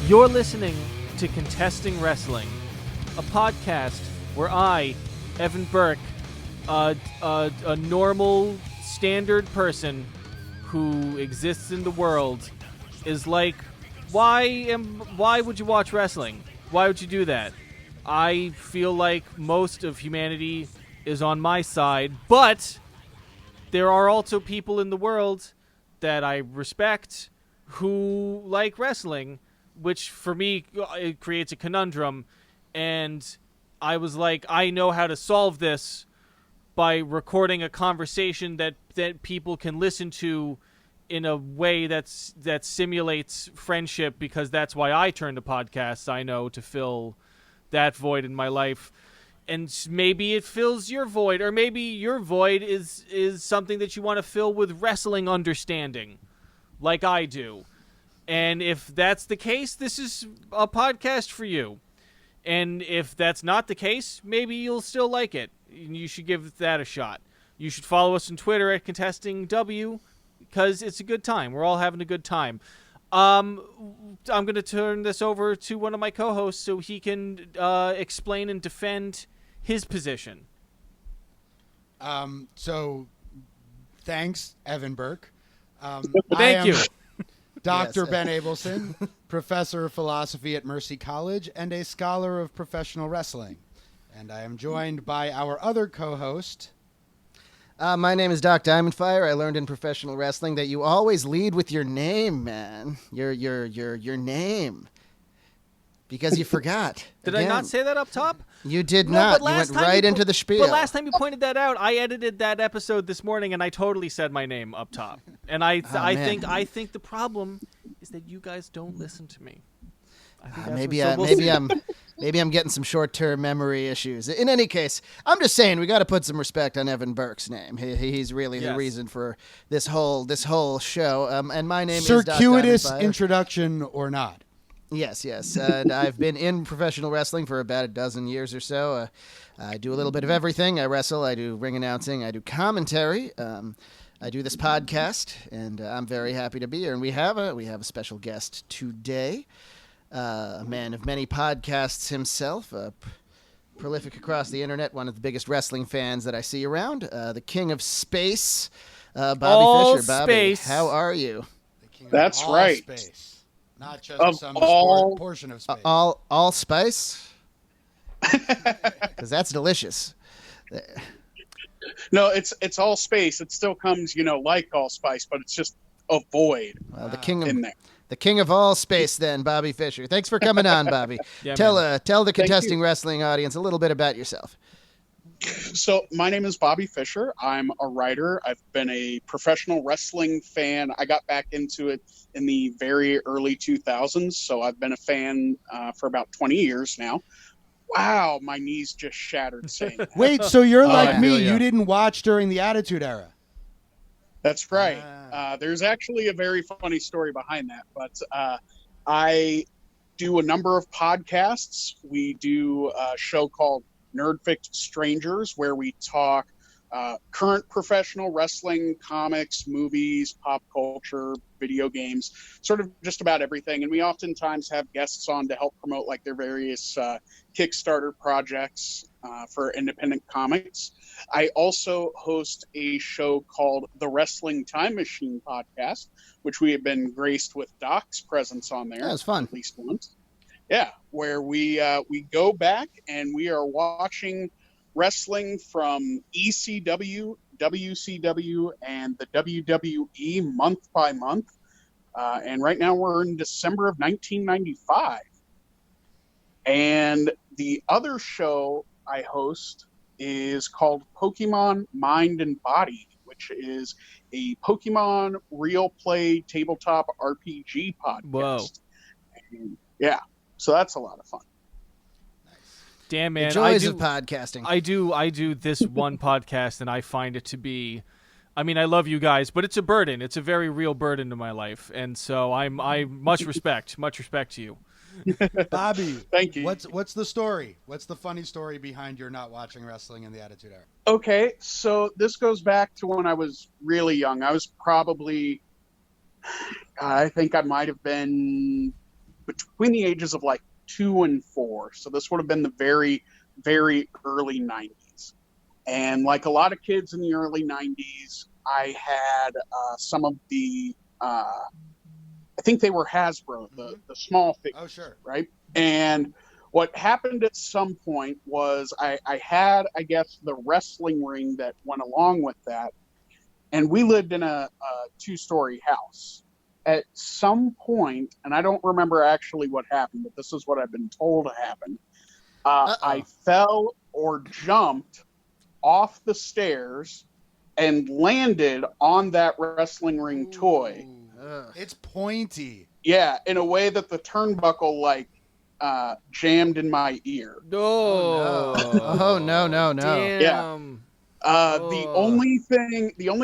You're listening to Contesting Wrestling, a podcast where I, Evan Burke, a normal, standard person who exists in the world, is like, why would you watch wrestling? Why would you do that? I feel like most of humanity is on my side, but there are also people in the world that I respect who like wrestling, which for me it creates a conundrum. And I was like, I know how to solve this by recording a conversation that people can listen to in a way that simulates friendship, because that's why I turn to podcasts. I know, to fill that void in my life. And maybe it fills your void, or maybe your void is something that you want to fill with wrestling understanding, like I do. And if that's the case, this is a podcast for you. And if that's not the case, maybe you'll still like it. You should give that a shot. You should follow us on Twitter at ContestingW, because it's a good time. We're all having a good time. I'm going to turn this over to one of my co-hosts so he can explain and defend his position. So thanks, Evan Burke. Thank you. Dr. Yes. Ben Abelson, professor of philosophy at Mercy College and a scholar of professional wrestling. And I am joined by our other co-host. My name is Doc Diamondfire. I learned in professional wrestling that you always lead with your name, man. Your name. Because you forgot. Did I not say that up top? You did No, not. but You last went time right you into the spiel. But last time you pointed that out, I edited that episode this morning, and I totally said my name up top. And I think the problem is that you guys don't listen to me. I think that's maybe I'm getting some short-term memory issues. In any case, I'm just saying we got to put some respect on Evan Burke's name. He's really the reason for this whole show. And my name is Doc Circuitous Diamondfire. introduction or not? Yes. And I've been in professional wrestling for about a dozen years or so. I do a little bit of everything. I wrestle. I do ring announcing. I do commentary. I do this podcast, and I'm very happy to be here. And we have a special guest today, a man of many podcasts himself, prolific across the internet, one of the biggest wrestling fans that I see around, the king of space, Bobby All Fischer. Bobby, space. how are you? The king of That's all right. Space. Not just Of some all- portion of space. All spice? Because that's delicious. No, it's all space. It still comes, like allspice, but it's just a void Well, the in there. The king of all space, then, Bobby Fischer. Thanks for coming on, Bobby. Yeah, tell man. the Thank contesting you. wrestling audience a little bit about yourself. So my name is Bobby Fischer. I'm a writer. I've been a professional wrestling fan. I got back into it in the very early 2000s, so I've been a fan for about 20 years now. Wow, my knees just shattered saying that. Wait, so you're like yeah. me. Yeah. You didn't watch during the Attitude Era. That's right. There's actually a very funny story behind that, but I do a number of podcasts. We do a show called Nerdfic Strangers, where we talk current professional wrestling, comics, movies, pop culture, video games, sort of just about everything. And we oftentimes have guests on to help promote like their various Kickstarter projects for independent comics. I also host a show called The Wrestling Time Machine Podcast, which we have been graced with Doc's presence on there. That was fun. At least once. Yeah, where we go back and we are watching wrestling from ECW, WCW, and the WWE month by month. And right now we're in December of 1995. And the other show I host is called Pokemon Mind and Body, which is a Pokemon real play tabletop RPG podcast. Whoa. And yeah, so that's a lot of fun. Damn, man. The joys of podcasting. I do this one podcast, and I find it to be, I mean, I love you guys, but it's a burden. It's a very real burden to my life. And so I much respect to you. Bobby, Thank you. What's the story? What's the funny story behind your not watching wrestling in the Attitude Era? Okay, so this goes back to when I was really young. I was probably, I think I might have been between the ages of like 2 and 4. So this would have been the very, very early 90s. And like a lot of kids in the early 90s, I had some of the, I think they were Hasbro, the small figures. Oh, sure. Right? And what happened at some point was I had, I guess, the wrestling ring that went along with that. And we lived in a 2-story house. At some point, and I don't remember actually what happened, but this is what I've been told happened. I fell or jumped off the stairs and landed on that wrestling ring toy. It's pointy. Yeah, in a way that the turnbuckle like jammed in my ear. No. Oh no. Damn. Yeah. The only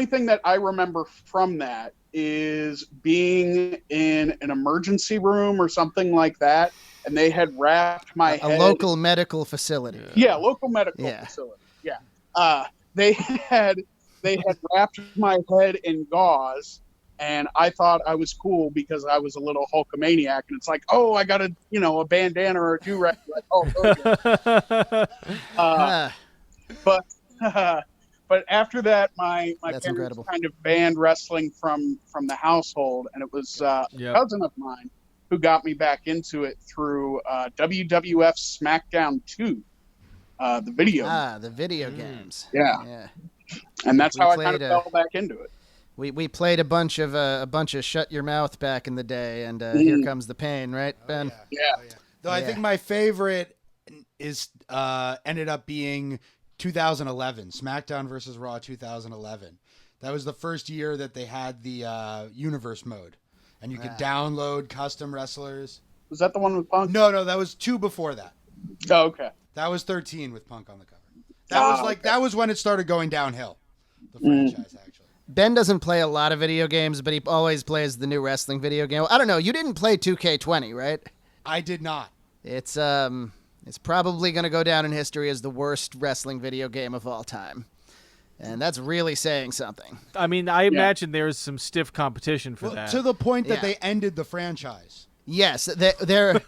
thing that I remember from that is being in an emergency room or something like that, and they had wrapped my head. A local medical facility. Yeah, local medical facility. Yeah. They had wrapped my head in gauze, and I thought I was cool because I was a little Hulkamaniac, and it's like, oh, I got a bandana or a do-rag. Like, oh, okay. But after that, my That's parents incredible. kind of banned wrestling from the household, and it was a cousin of mine who got me back into it through WWF SmackDown 2, the video. The video games. Yeah. And that's how I kind of fell back into it. We played a bunch of Shut Your Mouth back in the day, and Here Comes the Pain, right, Ben? Yeah. Oh, yeah. Though I think my favorite is ended up being 2011, SmackDown versus Raw 2011. That was the first year that they had the universe mode, and you could download custom wrestlers. Was that the one with Punk? No, that was 2 before that. Oh, okay. That was 13 with Punk on the cover. That was when it started going downhill, the franchise, actually. Ben doesn't play a lot of video games, but he always plays the new wrestling video game. I don't know. You didn't play 2K20, right? I did not. It's probably going to go down in history as the worst wrestling video game of all time. And that's really saying something. I mean, I imagine there's some stiff competition for that. To the point that they ended the franchise. Yes, they're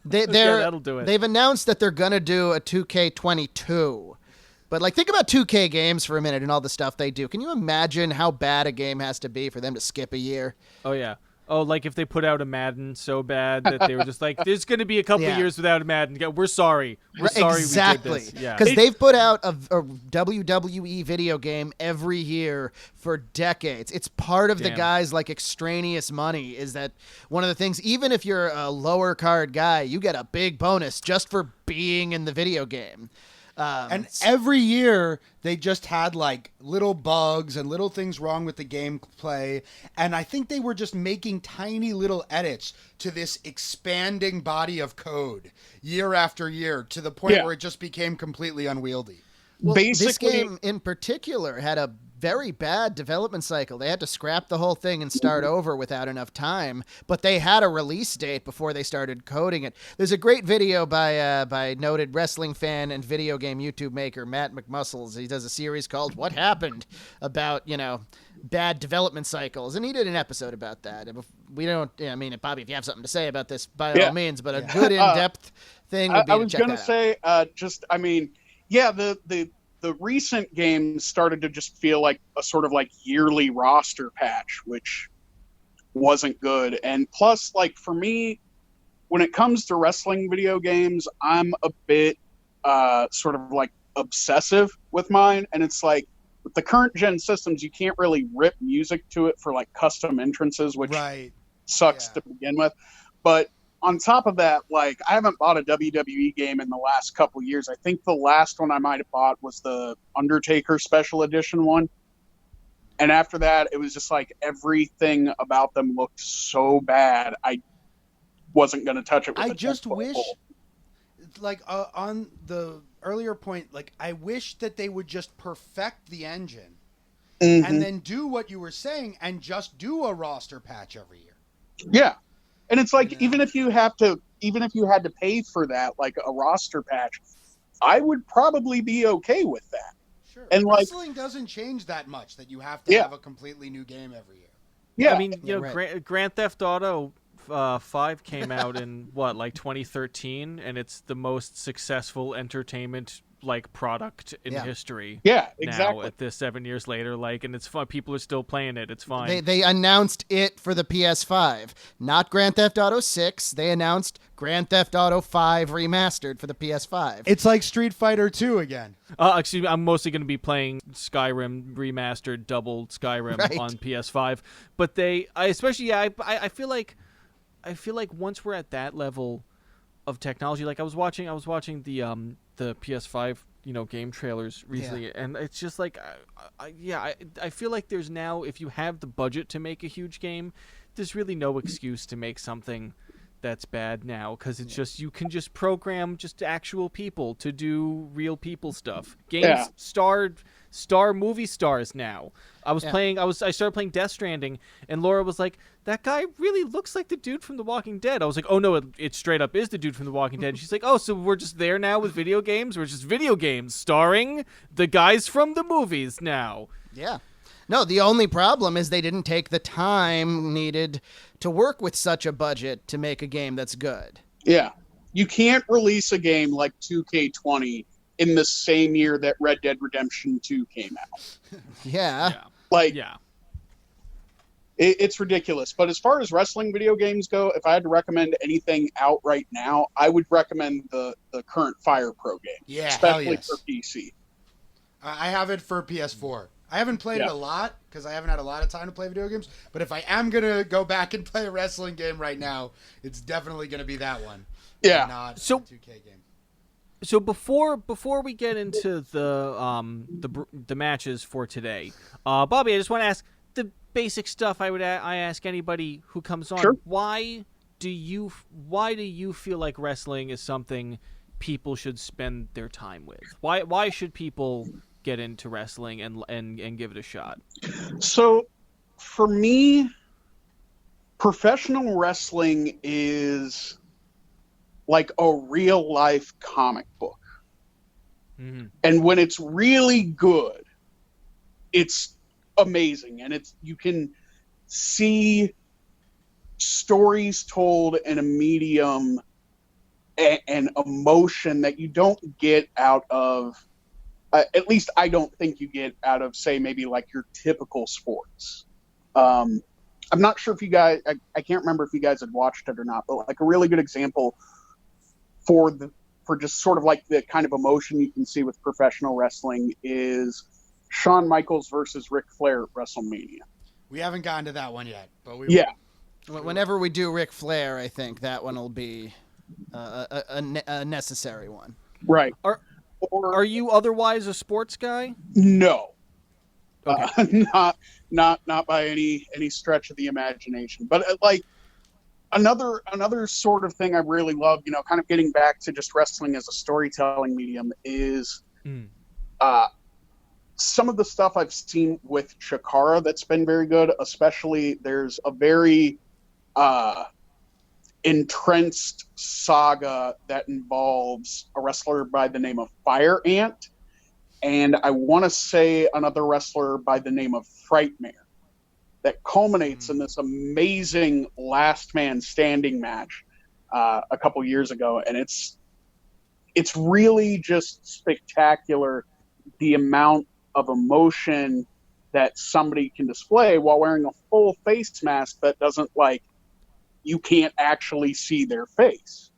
that'll do it. They've announced that they're going to do a 2K22. But like, think about 2K games for a minute and all the stuff they do. Can you imagine how bad a game has to be for them to skip a year? Oh, yeah. Oh, like if they put out a Madden so bad that they were just like, there's going to be a couple years without a Madden. We're sorry. We're sorry exactly. we did this. Yeah. Because they've put out a WWE video game every year for decades. It's part of the guys' like extraneous money is that one of the things, even if you're a lower card guy, you get a big bonus just for being in the video game. And every year they just had like little bugs and little things wrong with the gameplay. And I think they were just making tiny little edits to this expanding body of code year after year to the point where it just became completely unwieldy. Well, this game in particular had a very bad development cycle. They had to scrap the whole thing and start over without enough time, but they had a release date before they started coding it. There's a great video by noted wrestling fan and video game YouTube maker Matt McMuscles. He does a series called What Happened about, bad development cycles, and he did an episode about that. We don't, Bobby, if you have something to say about this, by all means, but a good in-depth thing would be to check that out. The recent games started to just feel like a sort of like yearly roster patch, which wasn't good. And plus, like for me, when it comes to wrestling video games, I'm a bit sort of like obsessive with mine. And it's like with the current gen systems, you can't really rip music to it for like custom entrances, which sucks to begin with. But on top of that, like I haven't bought a WWE game in the last couple years. I think the last one I might have bought was the Undertaker Special Edition one. And after that, it was just like everything about them looked so bad. I wasn't going to touch it with I just wish, like on the earlier point, like I wish that they would just perfect the engine and then do what you were saying and just do a roster patch every year. Yeah. And it's like, even if you had to pay for that, like a roster patch, I would probably be okay with that. Sure. And wrestling doesn't change that much that you have to have a completely new game every year. Yeah. I mean, Grand Theft Auto 5 came out in what, like 2013, and it's the most successful entertainment like product in history. Yeah, Now exactly. at this 7 years later, like, and it's fun. People are still playing it. It's fine. They announced it for the PS5, not Grand Theft Auto 6. They announced Grand Theft Auto 5 remastered for the PS5. It's like Street Fighter 2 again. Excuse me, I'm mostly going to be playing Skyrim remastered, double Skyrim on PS5. But I feel like once we're at that level of technology, like I was watching the PS5 game trailers recently, and it's just like I feel like there's now, if you have the budget to make a huge game, there's really no excuse to make something that's bad now, because it's just, you can just program just actual people to do real people stuff. Games star movie stars now. I started playing Death Stranding, and Laura was like, that guy really looks like the dude from The Walking Dead. I was like, oh no, it straight up is the dude from The Walking Dead. And she's like, oh, so we're just there now with video games? We're just video games starring the guys from the movies now. Yeah. No, the only problem is they didn't take the time needed to work with such a budget to make a game that's good. Yeah. You can't release a game like 2K20 in the same year that Red Dead Redemption 2 came out. Yeah. It's ridiculous. But as far as wrestling video games go, if I had to recommend anything out right now, I would recommend the current Fire Pro game. Yeah, especially for PC. I have it for PS4. I haven't played it a lot because I haven't had a lot of time to play video games. But if I am going to go back and play a wrestling game right now, it's definitely going to be that one. Yeah. Not So, a 2K game. So before we get into the matches for today, Bobby, I just want to ask the basic stuff I ask anybody who comes on. Sure. Why do you feel like wrestling is something people should spend their time with? Why should people get into wrestling and give it a shot? So for me, professional wrestling is like a real life comic book. Mm-hmm. And when it's really good, it's amazing. And you can see stories told in a medium and emotion that you don't get out of, at least I don't think you get out of, say, maybe like your typical sports. I'm not sure if you guys, I can't remember if you guys had watched it or not, but like a really good example for just sort of like the kind of emotion you can see with professional wrestling is Shawn Michaels versus Ric Flair at WrestleMania. We haven't gotten to that one yet, but we will. Whenever we do Ric Flair, I think that one will be a necessary one. Right. Are you otherwise a sports guy? No. Okay. Not by any stretch of the imagination. But like another sort of thing I really love, kind of getting back to just wrestling as a storytelling medium, is some of the stuff I've seen with Chikara that's been very good. Especially, there's a very entrenched saga that involves a wrestler by the name of Fire Ant, and I want to say another wrestler by the name of Frightmare, that culminates in this amazing last man standing match a couple years ago. And it's really just spectacular, the amount of emotion that somebody can display while wearing a full face mask that doesn't, like, you can't actually see their face.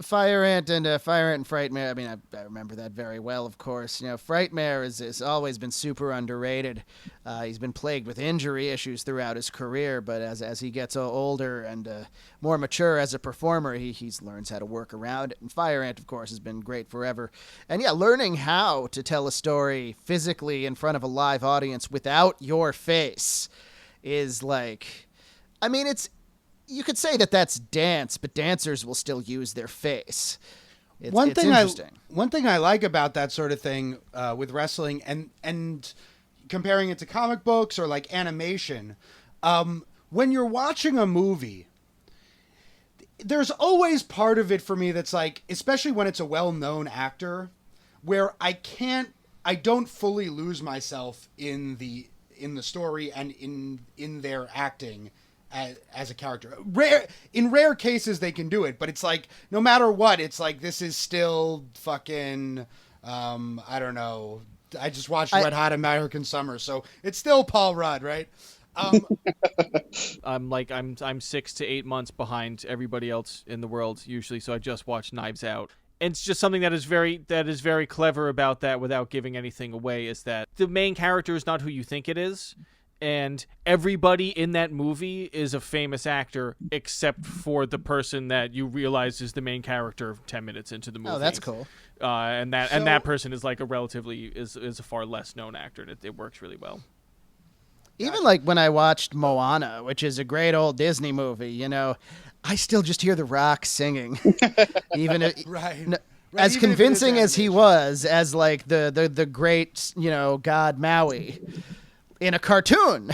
Fire Ant and Frightmare, I mean, I remember that very well, of course. Frightmare has always been super underrated. He's been plagued with injury issues throughout his career, but as he gets older and more mature as a performer, he learns how to work around it. And Fire Ant, of course, has been great forever. And yeah, learning how to tell a story physically in front of a live audience without your face is like, I mean, you could say that that's dance, but dancers will still use their face. It's interesting. One thing I like about that sort of thing with wrestling and comparing it to comic books or like animation, when you're watching a movie, there's always part of it for me that's like, especially when it's a well-known actor, where I don't fully lose myself in the story and in their acting as a character. In rare cases they can do it, but it's like no matter what, it's like this is still fucking I don't know. I just watched Red Hot American Summer, so it's still Paul Rudd, right? I'm 6 to 8 months behind everybody else in the world usually, so I just watched Knives Out. And it's just something that is very clever about that, without giving anything away, is that the main character is not who you think it is, and everybody in that movie is a famous actor except for the person that you realize is the main character 10 minutes into the movie. Oh, that's cool. And that person is like is a far less known actor, and it works really well. Even like when I watched Moana, which is a great old Disney movie, you know, I still just hear The Rock singing. Even as even convincing as he was as like the great, you know, God Maui in a cartoon.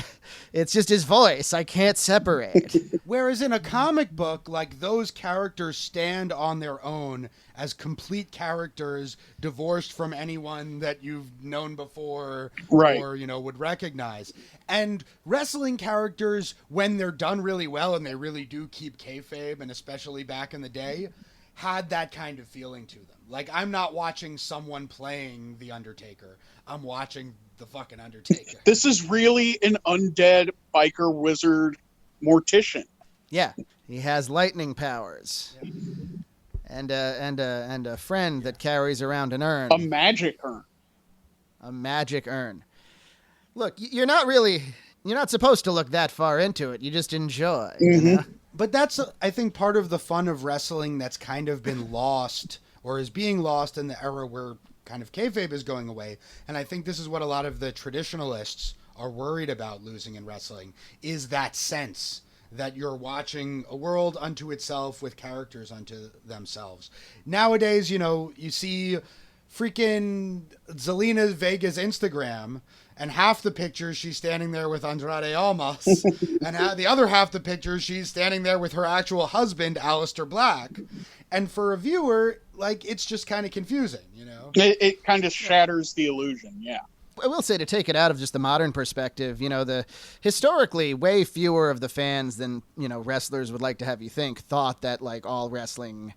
It's just his voice. I can't separate. Whereas in a comic book, like those characters stand on their own as complete characters, divorced from anyone that you've known before, right, or, you know, would recognize. And wrestling characters, when they're done really well and they really do keep kayfabe, and especially back in the day, had that kind of feeling to them. Like, I'm not watching someone playing The Undertaker. I'm watching the fucking Undertaker. This is really an undead biker wizard mortician. Yeah, he has lightning powers. Yeah. And a friend that carries around an urn. A magic urn. A magic urn. Look, you're not supposed to look that far into it. You just enjoy. Mm-hmm. You know? But that's, I think, part of the fun of wrestling that's kind of been lost, or is being lost in the era where kind of kayfabe is going away. And I think this is what a lot of the traditionalists are worried about losing in wrestling, is that sense that you're watching a world unto itself with characters unto themselves. Nowadays, you know, you see freaking Zelina Vega's Instagram, and half the pictures she's standing there with Andrade Almas, and the other half the pictures she's standing there with her actual husband, Aleister Black. And for a viewer, like, it's just kind of confusing, you know? It kind of shatters the illusion, yeah. I will say, to take it out of just the modern perspective, you know, historically way fewer of the fans than, you know, wrestlers would like to have you think thought that like all wrestling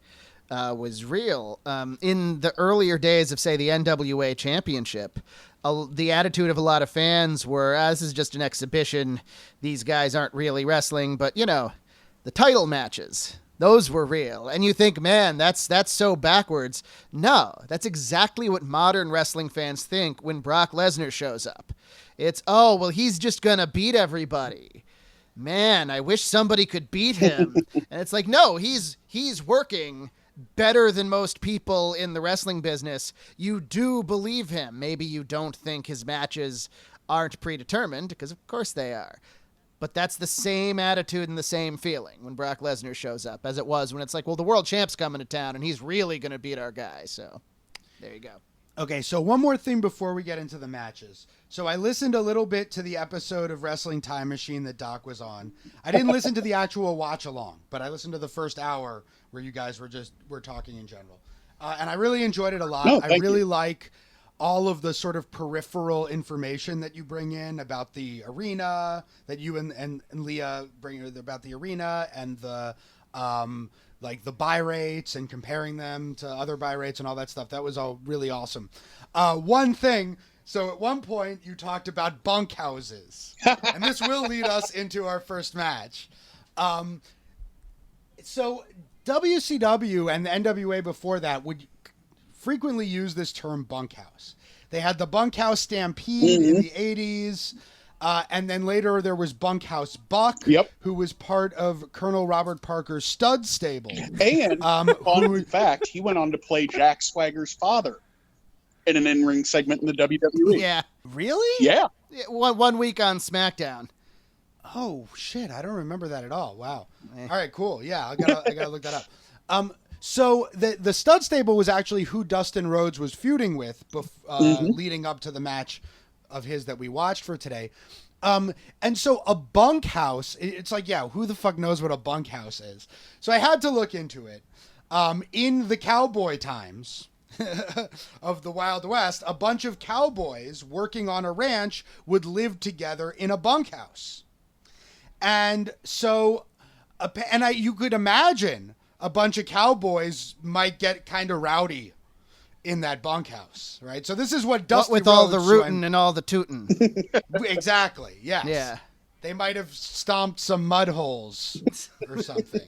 was real. In the earlier days of, say, the NWA Championship, the attitude of a lot of fans were, this is just an exhibition. These guys aren't really wrestling, but, you know, the title matches, those were real. And you think, man, that's so backwards. No, that's exactly what modern wrestling fans think when Brock Lesnar shows up. It's, oh, well, he's just going to beat everybody. Man, I wish somebody could beat him. And it's like, no, he's working better than most people in the wrestling business. You do believe him. Maybe you don't think his matches aren't predetermined, because of course they are. But that's the same attitude and the same feeling when Brock Lesnar shows up as it was when it's like, well, the world champ's coming to town and he's really going to beat our guy. So there you go. Okay, so one more thing before we get into the matches. So I listened a little bit to the episode of Wrestling Time Machine that Doc was on. I didn't listen to the actual watch along, but I listened to the first hour where you guys were talking in general. And I really enjoyed it a lot. No, I really like all of the sort of peripheral information that you bring in about the arena, that you and Leah bring about the arena, and the like the buy rates and comparing them to other buy rates and all that stuff. That was all really awesome. One thing, so at one point you talked about bunkhouses, and this will lead us into our first match. So WCW and the NWA before that would frequently use this term bunkhouse. They had the bunkhouse stampede in the 80s. And then later there was Bunkhouse Buck, who was part of Colonel Robert Parker's stud stable. And fun fact, he went on to play Jack Swagger's father in an in-ring segment in the WWE. Yeah. Really? Yeah. 1 week on SmackDown. Oh, shit. I don't remember that at all. Wow. All right, cool. Yeah, I gotta look that up. So the stud stable was actually who Dustin Rhodes was feuding with leading up to the match of his that we watched for today. And so a bunkhouse, it's like, yeah, who the fuck knows what a bunkhouse is? So I had to look into it. In the cowboy times of the Wild West, a bunch of cowboys working on a ranch would live together in a bunkhouse. And so, you could imagine a bunch of cowboys might get kind of rowdy in that bunkhouse, right? So this is what Dusty What with all the Rhodes, rootin' and all the tootin'. Exactly. Yes. Yeah. They might have stomped some mud holes or something.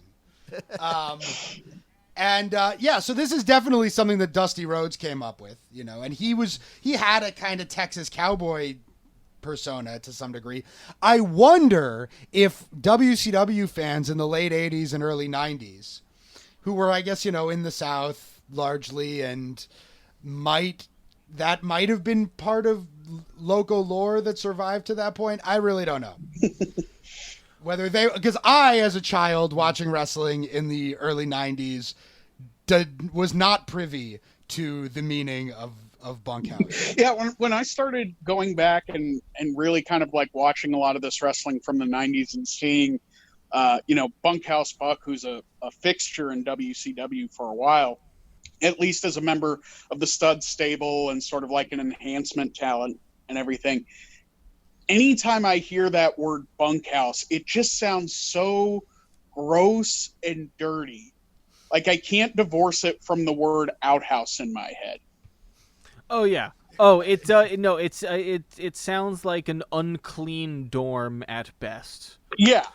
So this is definitely something that Dusty Rhodes came up with, and he had a kind of Texas cowboy persona to some degree. I wonder if WCW fans in the late 80s and early 90s, who were, I guess, in the South largely, and might have been part of local lore that survived to that point. I really don't know. Because I, as a child watching wrestling in the early 90s, was not privy to the meaning of bunkhouse. Yeah, when I started going back and really kind of like watching a lot of this wrestling from the 90s and seeing, Bunkhouse Buck, who's a fixture in WCW for a while, at least as a member of the stud stable and sort of like an enhancement talent and everything. Anytime I hear that word bunkhouse, it just sounds so gross and dirty. Like I can't divorce it from the word outhouse in my head. Oh yeah. Oh, it sounds like an unclean dorm at best. Yeah.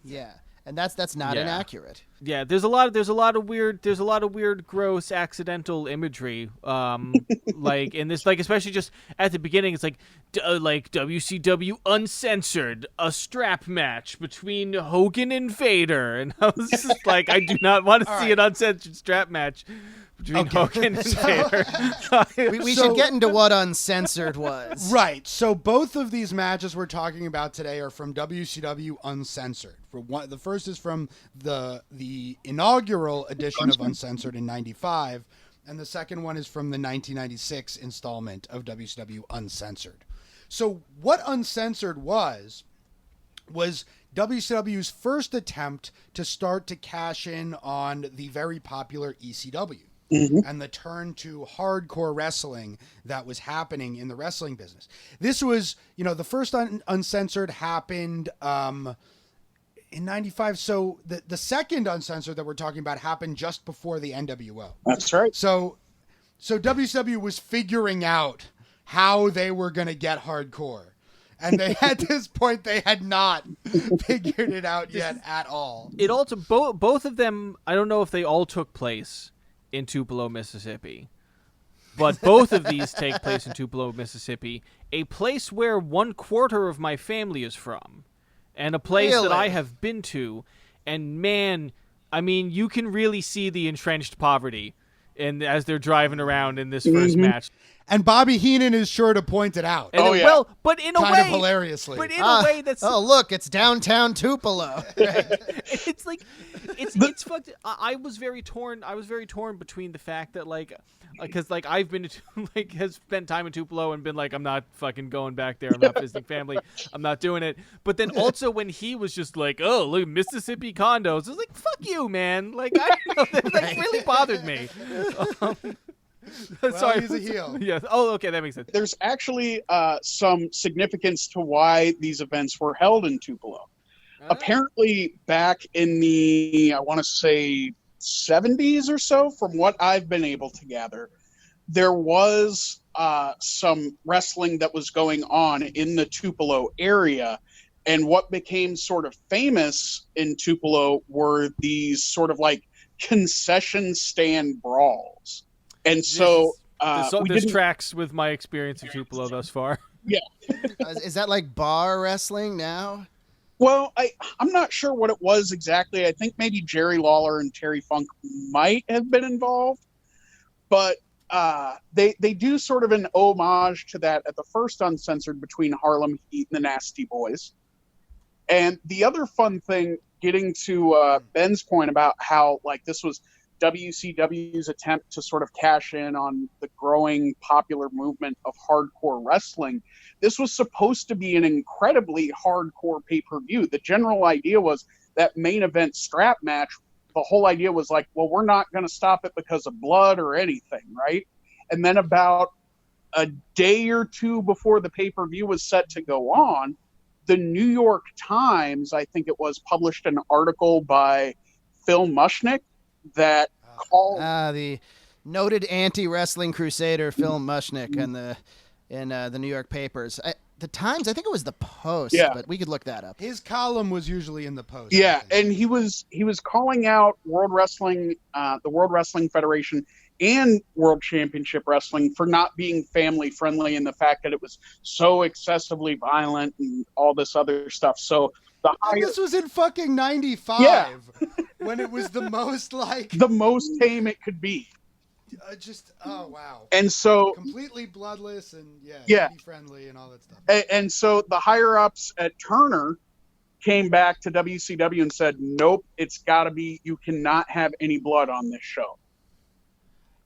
Yeah. And that's not inaccurate. Yeah, there's a lot of weird, gross, accidental imagery. Like in this, like especially just at the beginning, it's like WCW Uncensored, a strap match between Hogan and Vader, and I was just like, I do not want to see an uncensored strap match between Hogan and Vader. We should get into what Uncensored was. Right. So both of these matches we're talking about today are from WCW Uncensored. The first is from the inaugural edition of Uncensored in '95, and the second one is from the 1996 installment of WCW Uncensored. So what Uncensored was WCW's first attempt to start to cash in on the very popular ECW. Mm-hmm. And the turn to hardcore wrestling that was happening in the wrestling business. This was, the first Uncensored happened in '95. So the second Uncensored that we're talking about happened just before the NWO. That's right. So WCW was figuring out how they were going to get hardcore. And at this point, they had not figured it out yet at all. It also, both of them, I don't know if they all took place in Tupelo, Mississippi. But both of these take place in Tupelo, Mississippi, a place where 1/4 of my family is from, and a place that I have been to. And man, I mean, you can really see the entrenched poverty as they're driving around in this first match. And Bobby Heenan is sure to point it out. And well, but in a way, kind of hilariously. But in a way that's look, it's downtown Tupelo. It's like it's fucked. I was very torn between the fact that because I've been to, has spent time in Tupelo and been like, I'm not fucking going back there. I'm not visiting family. I'm not doing it. But then also when he was just like, oh, look, Mississippi condos, I was like, fuck you, man. Like I don't know, that really bothered me. Well, Sorry, he's a heel. Yeah. Oh, okay, that makes sense. There's actually some significance to why these events were held in Tupelo. Apparently, back in the, I want to say, 70s or so, from what I've been able to gather, there was some wrestling that was going on in the Tupelo area. And what became sort of famous in Tupelo were these sort of like concession stand brawls. And so this tracks with my experience in Tupelo thus far. Yeah. Is that like bar wrestling now? Well, I'm not sure what it was exactly. I think maybe Jerry Lawler and Terry Funk might have been involved. But they do sort of an homage to that at the first Uncensored between Harlem Heat and the Nasty Boys. And the other fun thing, getting to Ben's point about how this was WCW's attempt to sort of cash in on the growing popular movement of hardcore wrestling. This was supposed to be an incredibly hardcore pay-per-view. The general idea was that main event strap match. The whole idea was we're not going to stop it because of blood or anything, right? And then about a day or two before the pay-per-view was set to go on, the New York Times, I think it was, published an article by Phil Mushnick that called the noted anti-wrestling crusader Phil Mushnick in the New York papers. The Times, I think it was the Post, but we could look that up. His column was usually in the Post. Yeah, and he was calling out World Wrestling, the World Wrestling Federation, and World Championship Wrestling for not being family friendly, and the fact that it was so excessively violent and all this other stuff. So this was in fucking 95, when it was the most the most tame it could be. Oh wow. And so completely bloodless and friendly and all that stuff. And so the higher ups at Turner came back to WCW and said, nope, it's got to be, you cannot have any blood on this show.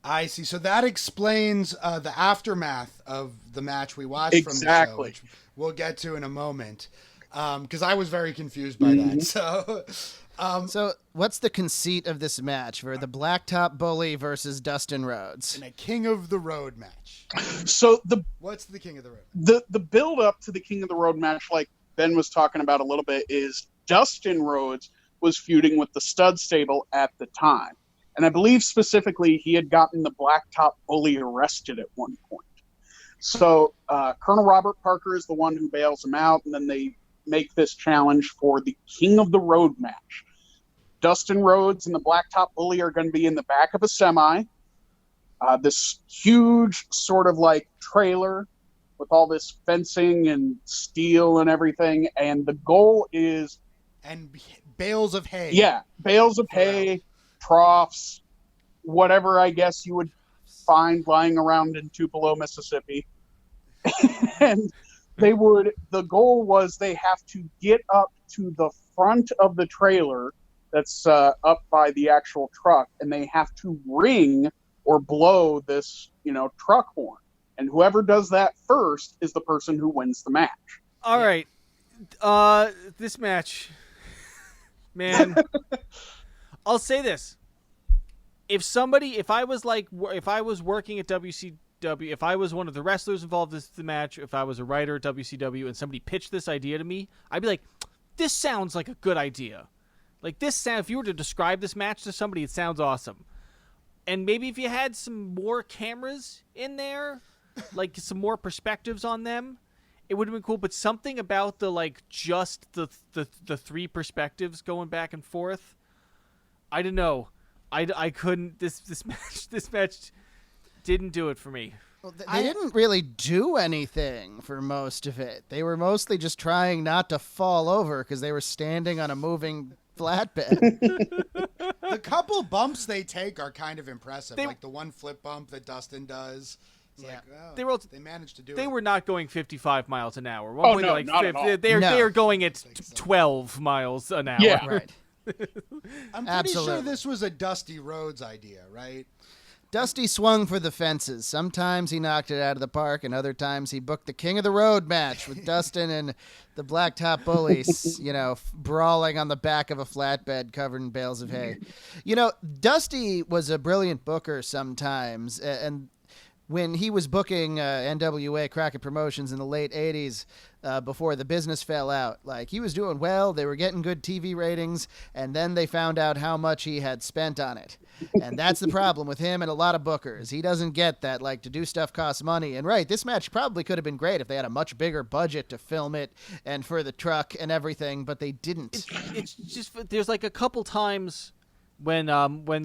I see. So that explains the aftermath of the match we watched from the show, which we'll get to in a moment. Because I was very confused by that. So what's the conceit of this match for the Blacktop Bully versus Dustin Rhodes in a King of the Road match? So what's the King of the Road? The build up to the King of the Road match, like Ben was talking about a little bit, is Dustin Rhodes was feuding with the Stud Stable at the time. And I believe specifically he had gotten the Blacktop Bully arrested at one point. So Colonel Robert Parker is the one who bails him out, and then they make this challenge for the King of the Road match. Dustin Rhodes and the Blacktop Bully are going to be in the back of a semi. This huge sort of like trailer with all this fencing and steel and everything. And the goal is... And bales of hay. Yeah, bales of hay, troughs, whatever I guess you would find lying around in Tupelo, Mississippi. And the goal was they have to get up to the front of the trailer that's up by the actual truck, and they have to ring or blow this, truck horn. And whoever does that first is the person who wins the match. All right. This match, man, I'll say this. If I was working at WCW, if I was one of the wrestlers involved in the match, if I was a writer at WCW and somebody pitched this idea to me, I'd be like, this sounds like a good idea. Like if you were to describe this match to somebody, it sounds awesome. And maybe if you had some more cameras in there, like some more perspectives on them, it would have been cool. But something about just the three perspectives going back and forth, I don't know. I couldn't. This match didn't do it for me. Well, they didn't really do anything for most of it. They were mostly just trying not to fall over because they were standing on a moving flatbed. The couple bumps they take are kind of impressive. Like the one flip bump that Dustin does. They managed to do it. They were not going 55 miles an hour. Not at all. They are going at 12 miles an hour. Yeah. Right. I'm pretty sure this was a Dusty Rhodes idea, right? Dusty swung for the fences. Sometimes he knocked it out of the park, and other times he booked the King of the Road match with Dustin and the Blacktop Bullies, brawling on the back of a flatbed covered in bales of hay. Dusty was a brilliant booker sometimes, and when he was booking NWA Crockett Promotions in the late 80s, before the business fell out, he was doing well, they were getting good TV ratings, and then they found out how much he had spent on it. And that's the problem with him and a lot of bookers. He doesn't get that, to do stuff costs money. And this match probably could have been great if they had a much bigger budget to film it and for the truck and everything, but they didn't. It's just, there's a couple times when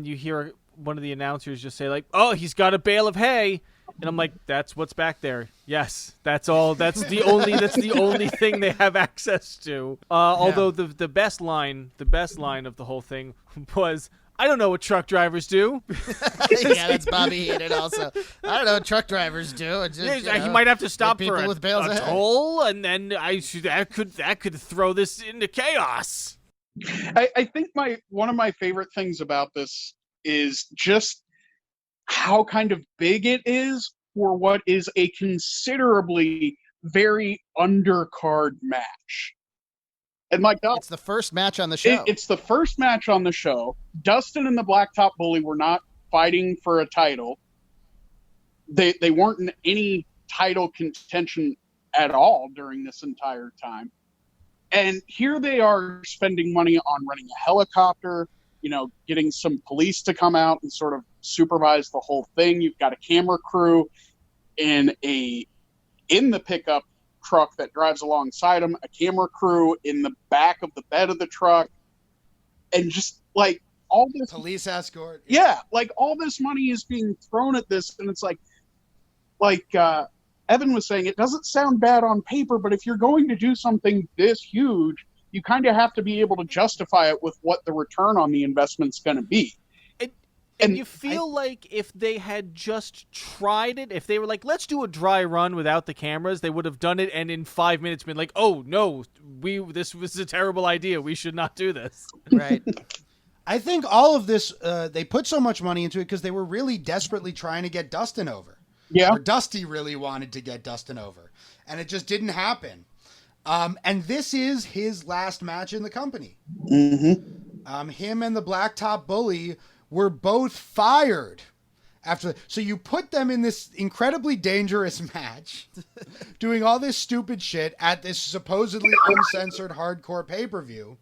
you hear one of the announcers just say oh, he's got a bale of hay. And I'm like, that's what's back there. Yes, that's all. That's the only thing they have access to. Although the best line of the whole thing was, I don't know what truck drivers do. Yeah, that's Bobby Heenan also. I don't know what truck drivers do. He might have to stop for a toll, and then that could throw this into chaos. I think one of my favorite things about this is just how kind of big it is for what is a considerably very undercard match. And it's the first match on the show. It's the first match on the show. Dustin and the Blacktop Bully were not fighting for a title. They weren't in any title contention at all during this entire time. And here they are spending money on running a helicopter, getting some police to come out and sort of supervise the whole thing. You've got a camera crew in the pickup truck that drives alongside them, a camera crew in the back of the bed of the truck, and just like all this police escort. Yeah, like all this money is being thrown at this, and it's like Evan was saying, it doesn't sound bad on paper, but if you're going to do something this huge, you kind of have to be able to justify it with what the return on the investment's going to be. And you feel like if they had just tried it, if they were like, let's do a dry run without the cameras, they would have done it and in 5 minutes been like, oh, no, this was a terrible idea. We should not do this. Right. I think all of this, they put so much money into it because they were really desperately trying to get Dustin over. Yeah. Or Dusty really wanted to get Dustin over. And it just didn't happen. And this is his last match in the company. Mm-hmm. Him and the Blacktop Bully were both fired after. So you put them in this incredibly dangerous match, doing all this stupid shit at this supposedly uncensored hardcore pay-per-view.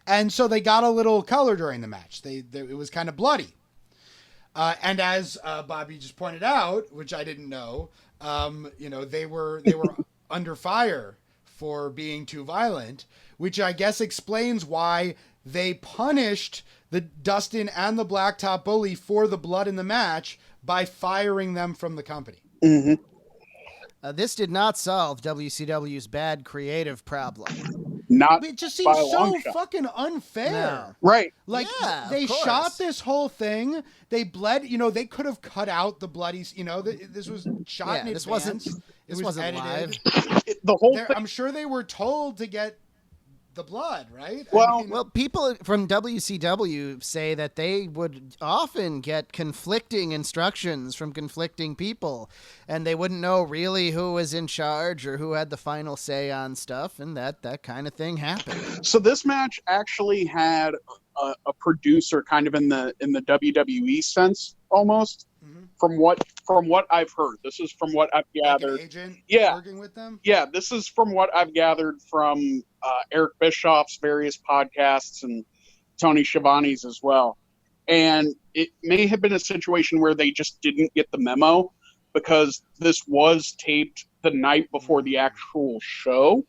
And so they got a little color during the match. It was kind of bloody. And as Bobby just pointed out, which I didn't know, they were under fire for being too violent, which I guess explains why they punished the Dustin and the Blacktop Bully for the blood in the match by firing them from the company. Mm-hmm. This did not solve WCW's bad creative problem. It just seems so fucking unfair. No. Right. Like, Yeah, they of course. shot this whole thing. They bled. They could have cut out the bloody. This was shot in this advance. This wasn't edited. live. The whole thing. I'm sure they were told to get the blood, right? Well, people from WCW say that they would often get conflicting instructions from conflicting people, and they wouldn't know really who was in charge or who had the final say on stuff, and that kind of thing happened. So this match actually had a producer kind of in the WWE sense almost. From what I've heard. This is from what I've gathered. Like an agent working with them? Yeah, this is from what I've gathered from Eric Bischoff's various podcasts and Tony Schiavone's as well. And it may have been a situation where they just didn't get the memo because this was taped the night before the actual show.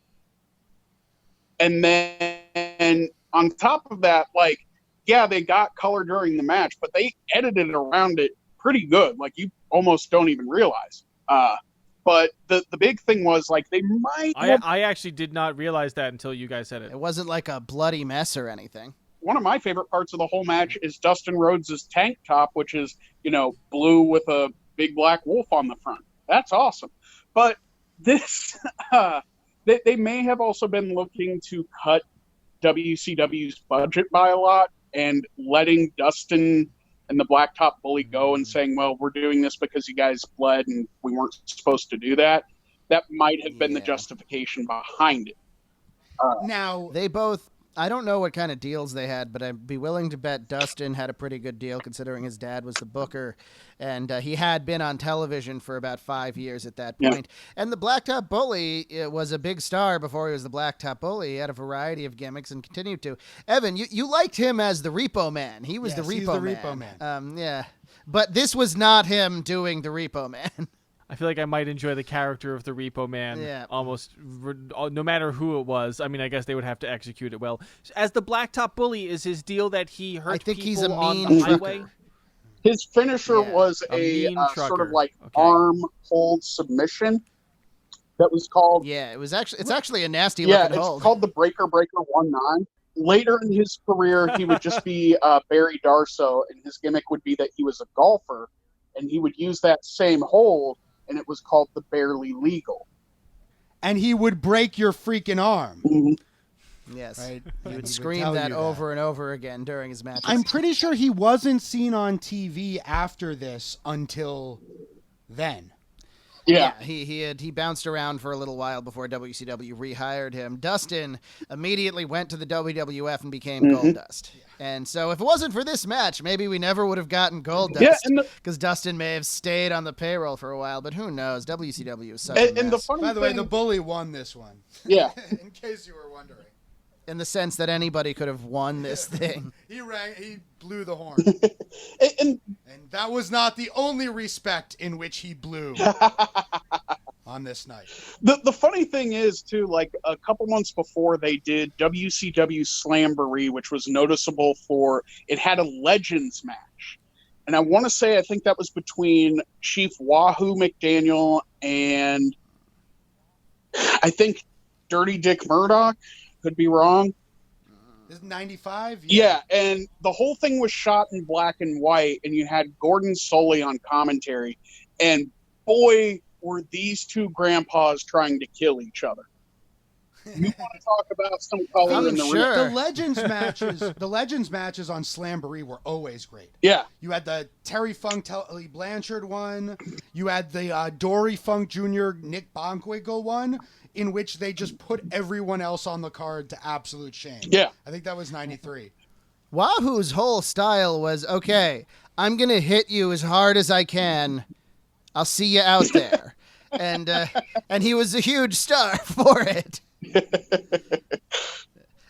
And then on top of that, they got color during the match, but they edited around it pretty good. Like, you almost don't even realize. But the big thing was, they might... I actually did not realize that until you guys said it. It wasn't like a bloody mess or anything. One of my favorite parts of the whole match is Dustin Rhodes' tank top, which is, blue with a big black wolf on the front. That's awesome. But this... they may have also been looking to cut WCW's budget by a lot and letting Dustin and the Blacktop Bully go and saying, well, we're doing this because you guys bled and we weren't supposed to do that. That might have been the justification behind it. Now, they both, I don't know what kind of deals they had, but I'd be willing to bet Dustin had a pretty good deal considering his dad was the booker, and he had been on television for about 5 years at that point. And the Blacktop Bully was a big star before he was the Blacktop Bully. He had a variety of gimmicks and continued to. Evan, you liked him as the Repo Man. He was the Repo Man. Yeah. But this was not him doing the Repo Man. I feel like I might enjoy the character of the Repo Man almost no matter who it was. I mean, I guess they would have to execute it well. As the Blacktop Bully, is his deal that he hurt people he's a on mean the highway? His finisher was a sort of arm hold submission that was called... Yeah, it's actually a nasty looking hold. It's called the Breaker 1-9. Later in his career, he would just be Barry Darso, and his gimmick would be that he was a golfer, and he would use that same hold, and it was called the Barely Legal. And he would break your freaking arm. Mm-hmm. Yes. Right? He would scream that over and over again during his matches. I'm pretty sure he wasn't seen on TV after this until then. Yeah. He bounced around for a little while before WCW rehired him. Dustin immediately went to the WWF and became Goldust. Yeah. And so if it wasn't for this match, maybe we never would have gotten Goldust because Dustin may have stayed on the payroll for a while, but who knows? WCW is such a mess. By the way, the Bully won this one. Yeah. In case you were wondering. in the sense that anybody could have won this thing. He blew the horn. And And that was not the only respect in which he blew on this night. the funny thing is, too, like a couple months before, they did WCW Slamboree, which was noticeable for it had a Legends match. And I think that was between Chief Wahoo McDaniel and I think Dirty Dick Murdoch. Could be wrong. This is 95? Yeah, and the whole thing was shot in black and white, and you had Gordon Soley on commentary. And boy, were these two grandpas trying to kill each other. You want to talk about some color in the sure. The Legends matches on Slamboree were always great. Yeah. You had the Terry Funk, Tully Blanchard one. You had the Dory Funk Jr., Nick Bonkwiggle one, in which they just put everyone else on the card to absolute shame. Yeah. I think that was 93. Wahoo's whole style was, okay, I'm going to hit you as hard as I can. I'll see you out there. And he was a huge star for it.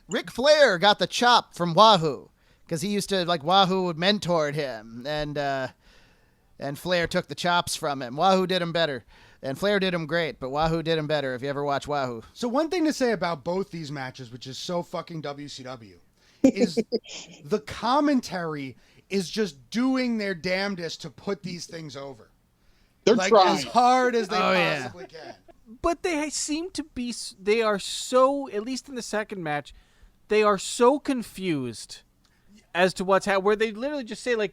Ric Flair got the chop from Wahoo because he used to, like, Wahoo would mentor him, and Flair took the chops from him. Wahoo did him better, and Flair did him great, but Wahoo did him better if you ever watch Wahoo. So one thing to say about both these matches, which is so fucking WCW, is the commentary is just doing their damnedest to put these things over. They're like trying as hard as they possibly can. But they seem to be, they are so, at least in the second match, they are so confused as to what's happening, where they literally just say, like,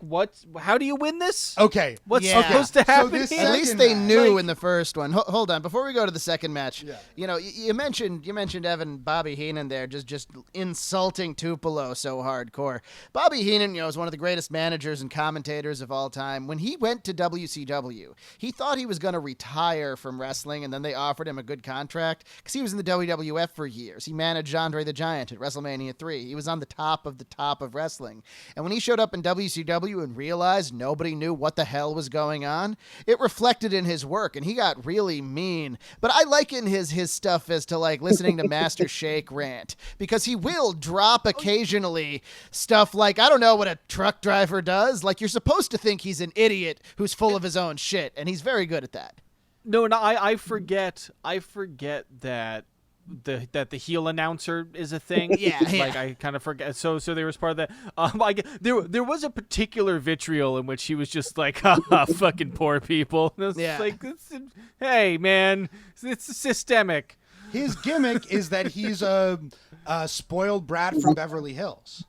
how do you win this? Okay. What's Yeah. supposed to happen this here? At least they match, knew like- in the first one. Hold on, before we go to the second match, Yeah. you know, you mentioned Evan Bobby Heenan there, just insulting Tupelo so hardcore. Bobby Heenan, is one of the greatest managers and commentators of all time. When he went to WCW, he thought he was going to retire from wrestling, and then they offered him a good contract because he was in the WWF for years. He managed Andre the Giant at WrestleMania 3. He was on the top of wrestling. And when he showed up in WCW and realized nobody knew what the hell was going on, it reflected in his work, and he got really mean. But I liken his stuff as to, like, listening to Master Shake rant, because he will drop occasionally stuff like, I don't know what a truck driver does. Like, you're supposed to think he's an idiot who's full of his own shit, and he's very good at that. No, I forget that the heel announcer is a thing. Yeah. Like, I kind of forget. So there was part of that. There was a particular vitriol in which he was just like, fucking poor people. And it was Yeah. like, hey man, it's systemic. His gimmick is that he's a spoiled brat from Beverly Hills.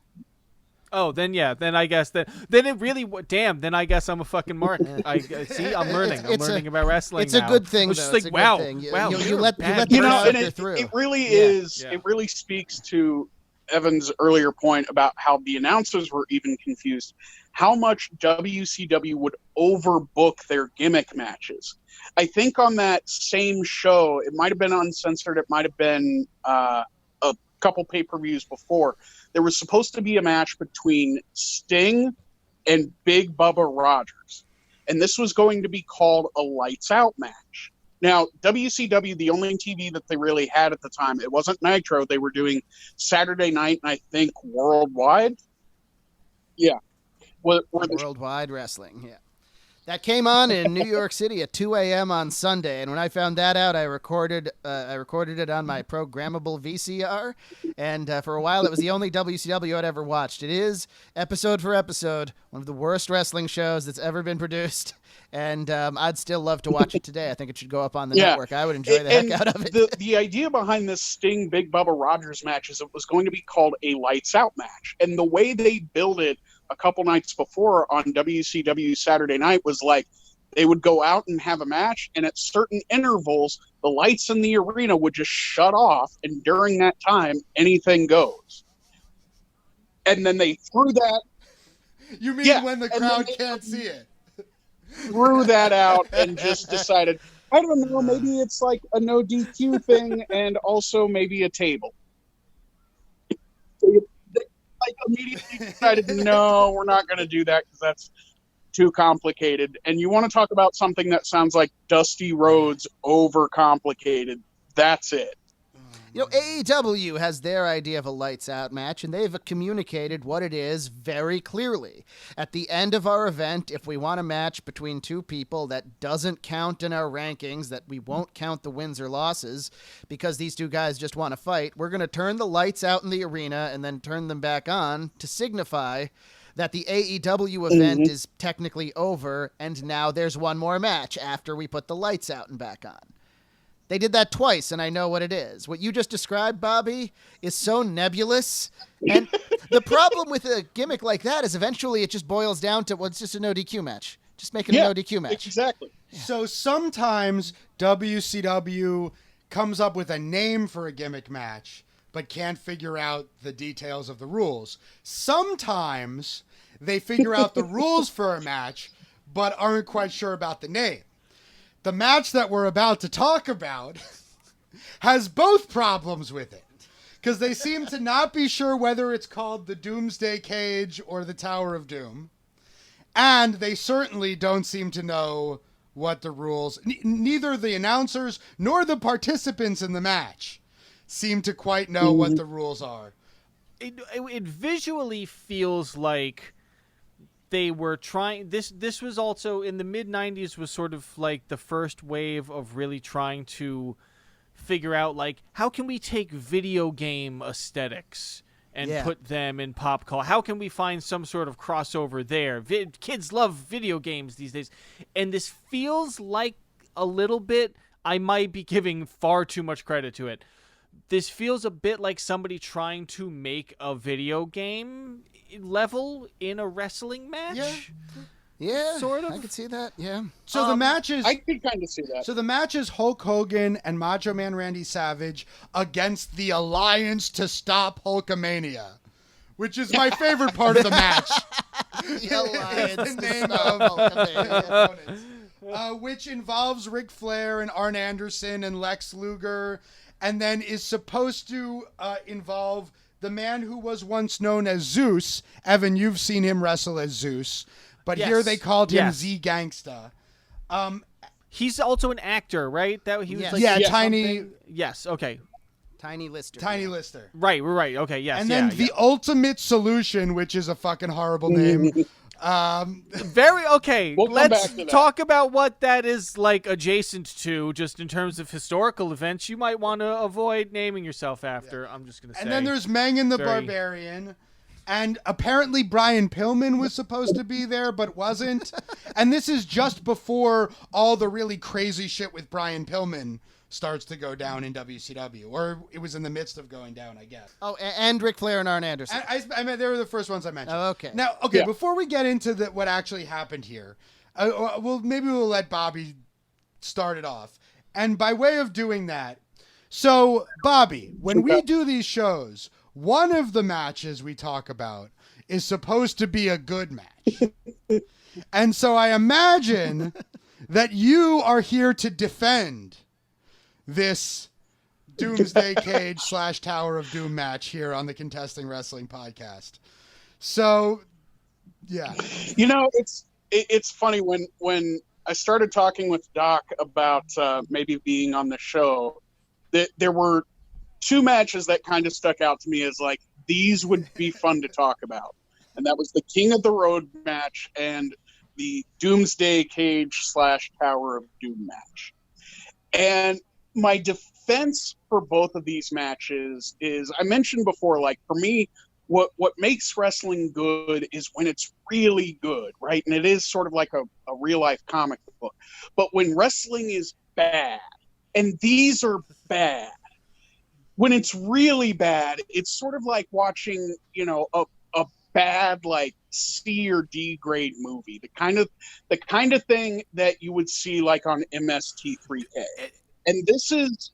Oh, then I guess then it really damn. Then I guess I'm a fucking mark. I see. I'm learning. I'm learning about wrestling. It's a now. good thing, It's though. just It's like, a good wow, thing. wow. You you're let bad. the and filter it through. really Yeah. is. Yeah. It really speaks to Evan's earlier point about how the announcers were even confused. How much WCW would overbook their gimmick matches. I think on that same show, it might have been Uncensored. It might have been a couple pay-per-views before. There was supposed to be a match between Sting and Big Bubba Rogers. And this was going to be called a Lights Out match. Now, WCW, the only TV that they really had at the time, it wasn't Nitro. They were doing Saturday Night and I think Worldwide. Yeah. Worldwide Wrestling, yeah. That came on in New York City at 2 a.m. on Sunday, and when I found that out, I recorded it on my programmable VCR, and for a while it was the only WCW I'd ever watched. It is, episode for episode, one of the worst wrestling shows that's ever been produced, and I'd still love to watch it today. I think it should go up on the network. I would enjoy the heck out of it. The idea behind this Sting Big Bubba Rogers match is it was going to be called a Lights Out match, and the way they built it a couple nights before on WCW Saturday Night was like they would go out and have a match, and at certain intervals, the lights in the arena would just shut off, and during that time, anything goes. And then they threw that. You mean Yeah, when the and crowd then can't see it? Threw that out and just decided, I don't know, maybe it's like a no DQ thing, and also maybe a table. Like immediately decided, no, we're not going to do that because that's too complicated. And you want to talk about something that sounds like Dusty Rhodes overcomplicated. That's it. AEW has their idea of a lights out match, and they've communicated what it is very clearly. At the end of our event, if we want a match between two people that doesn't count in our rankings, that we won't count the wins or losses because these two guys just want to fight, we're going to turn the lights out in the arena and then turn them back on to signify that the AEW event is technically over, and now there's one more match after we put the lights out and back on. They did that twice, and I know what it is. What you just described, Bobby, is so nebulous. And the problem with a gimmick like that is eventually it just boils down to, well, it's just a no DQ match. Just make it a no DQ match. Exactly. Yeah. So sometimes WCW comes up with a name for a gimmick match, but can't figure out the details of the rules. Sometimes they figure out the rules for a match, but aren't quite sure about the name. The match that we're about to talk about has both problems with it, because they seem to not be sure whether it's called the Doomsday Cage or the Tower of Doom, and they certainly don't seem to know what the rules, neither the announcers nor the participants in the match seem to quite know what the rules are. It visually feels like they were trying. This was also in the mid 90s, was sort of like the first wave of really trying to figure out, like, how can we take video game aesthetics and put them in pop culture? How can we find some sort of crossover there? Kids love video games these days. And this feels like a little bit, I might be giving far too much credit to it, this feels a bit like somebody trying to make a video game level in a wrestling match. Yeah, sort of. I could see that. Yeah. So the match is, I could kind of see that. So the match is Hulk Hogan and Macho Man Randy Savage against the Alliance to Stop Hulkamania, which is my favorite part of the match. The Alliance The to name Stop of Hulkamania. which involves Ric Flair and Arn Anderson and Lex Luger, and then is supposed to involve the man who was once known as Zeus. Evan, you've seen him wrestle as Zeus, but Yes. here they called him Yes. Z Gangsta. He's also an actor, right? That he was Yes. like Yeah, Yes. Tiny Yes, okay. Tiny Lister. Lister. Right, we're right. Okay, yes. And then the Ultimate Solution, which is a fucking horrible name. very okay. We'll come Let's back to that. talk about what that is like adjacent to, just in terms of historical events. You might want to avoid naming yourself after. I'm just gonna say. And then there's Mangan the Very- Barbarian. And apparently Brian Pillman was supposed to be there, but wasn't. And this is just before all the really crazy shit with Brian Pillman starts to go down in WCW. Or it was in the midst of going down, I guess. Oh, and Ric Flair and Arn Anderson. I mean, they were the first ones I mentioned. Oh, okay. Now, before we get into what actually happened here, maybe we'll let Bobby start it off. And by way of doing that, so Bobby, when we do these shows, one of the matches we talk about is supposed to be a good match. And so I imagine that you are here to defend this Doomsday Cage / Tower of Doom match here on the Contesting Wrestling podcast. So, yeah. You know, it's funny when I started talking with Doc about maybe being on the show, that there were two matches that kind of stuck out to me as like, these would be fun to talk about. And that was the King of the Road match and the Doomsday Cage / Tower of Doom match. And my defense for both of these matches is, I mentioned before, like, for me, what makes wrestling good is when it's really good, right? And it is sort of like a real life comic book. But when wrestling is bad, and these are bad, when it's really bad, it's sort of like watching, you know, a bad like C or D grade movie, the kind of thing that you would see like on MST3K. And this is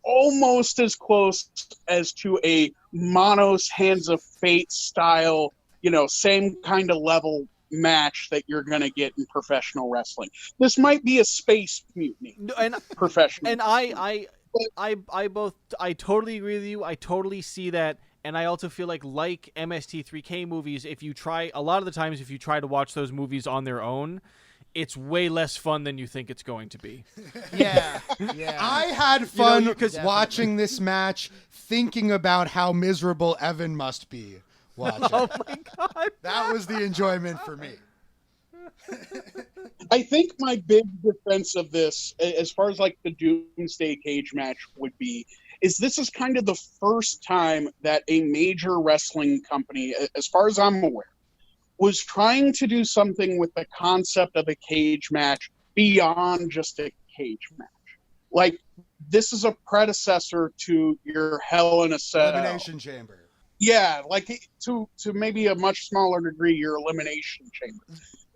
almost as close as to a Monos Hands of Fate style, you know, same kind of level match that you're going to get in professional wrestling. This might be a space mutiny. and Professional. and I totally agree with you. I totally see that. And I also feel like MST3K movies, if you try to watch those movies on their own, it's way less fun than you think it's going to be. Yeah. I had fun because watching this match, thinking about how miserable Evan must be watching. Oh my God. That was the enjoyment for me. I think my big defense of this, as far as like the Doomsday Cage match would be, is this is kind of the first time that a major wrestling company, as far as I'm aware, was trying to do something with the concept of a cage match beyond just a cage match. Like, this is a predecessor to your Hell in a Cell. Elimination Chamber. Yeah, like to maybe a much smaller degree, your Elimination Chamber.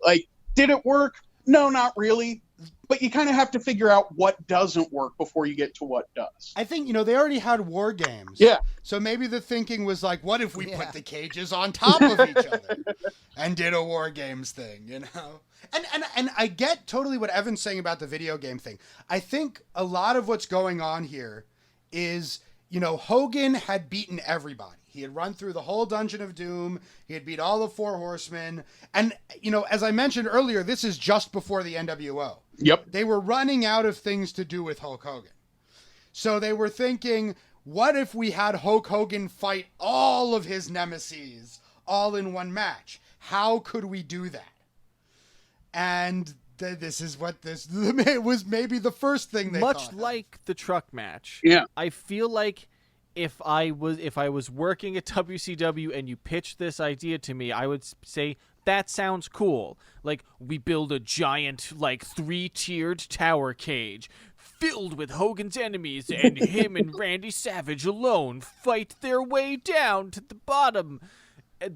Like, did it work? No, not really. But you kind of have to figure out what doesn't work before you get to what does. I think, they already had War Games. Yeah. So maybe the thinking was like, what if we put the cages on top of each other and did a War Games thing, And I get totally what Evan's saying about the video game thing. I think a lot of what's going on here is, Hogan had beaten everybody. He had run through the whole Dungeon of Doom. He had beat all the Four Horsemen. And, as I mentioned earlier, this is just before the NWO. Yep. They were running out of things to do with Hulk Hogan. So they were thinking, what if we had Hulk Hogan fight all of his nemeses all in one match? How could we do that? And this is what it was maybe the first thing they Much thought like the truck match. Yeah. I feel like if I was working at WCW and you pitched this idea to me, I would say, that sounds cool. Like, we build a giant, 3-tiered tower cage filled with Hogan's enemies, and him and Randy Savage alone fight their way down to the bottom.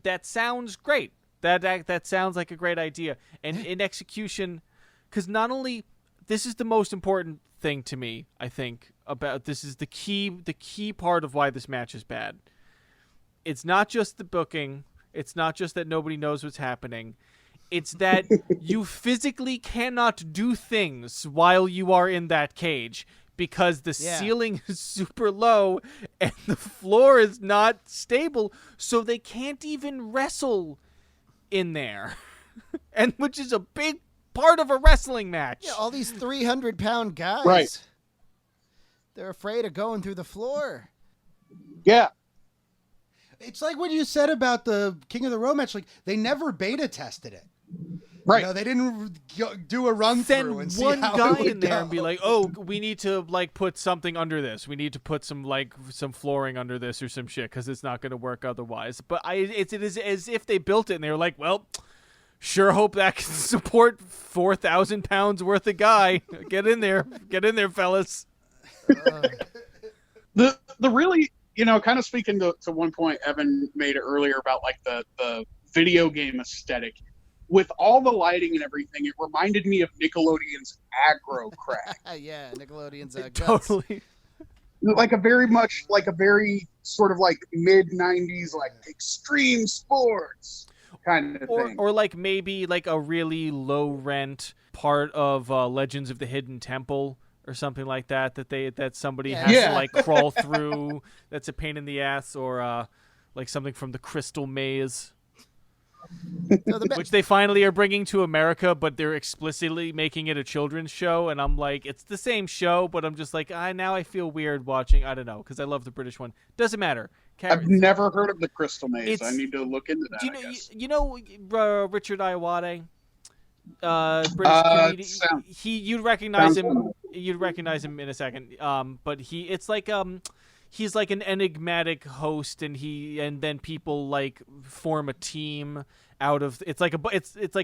That sounds great. That sounds like a great idea. And in execution, because not only this is the most important thing to me, I think, about this is the key part of why this match is bad. It's not just the booking. It's not just that nobody knows what's happening. It's that you physically cannot do things while you are in that cage because the ceiling is super low and the floor is not stable, so they can't even wrestle in there. And which is a big part of a wrestling match. Yeah, all these 300-pound guys. Right. They're afraid of going through the floor. Yeah. It's like what you said about the King of the Road match. Like, they never beta tested it. Right. They didn't do a run through and see one how guy it would in there go. and be like, "Oh, we need to put something under this. We need to put some some flooring under this or some shit because it's not going to work otherwise." But it is as if they built it and they were like, "Well, sure hope that can support 4,000 pounds worth of guy. Get in there, fellas." The really, kind of speaking to one point Evan made earlier about the video game aesthetic. With all the lighting and everything, it reminded me of Nickelodeon's Aggro Crack. Yeah, Nickelodeon's Guts. Totally. Like a very sort of mid-90s, extreme sports kind of thing. Or maybe a really low rent part of Legends of the Hidden Temple or something like that that somebody has to crawl through. That's a pain in the ass, or something from the Crystal Maze. Which they finally are bringing to America, but they're explicitly making it a children's show, and I'm like, it's the same show, but I'm just like, now I feel weird watching. I don't know, because I love the British one. Doesn't matter. I've never heard of the Crystal Maze. I need to look into that. Do you know, I guess. Richard Iwate, British comedian. You'd recognize him. You'd recognize him in a second. But he's like an enigmatic host, and then people form a team out of it's like a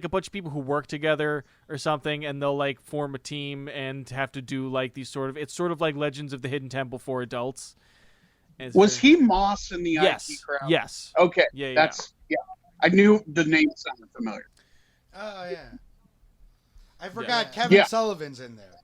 bunch of people who work together or something, and they'll form a team and have to do these it's sort of like Legends of the Hidden Temple for adults. Was he Moss in the IT crowd? Yes. Okay. Yeah. I knew the name sounded familiar. Oh yeah. I forgot Kevin Sullivan's in there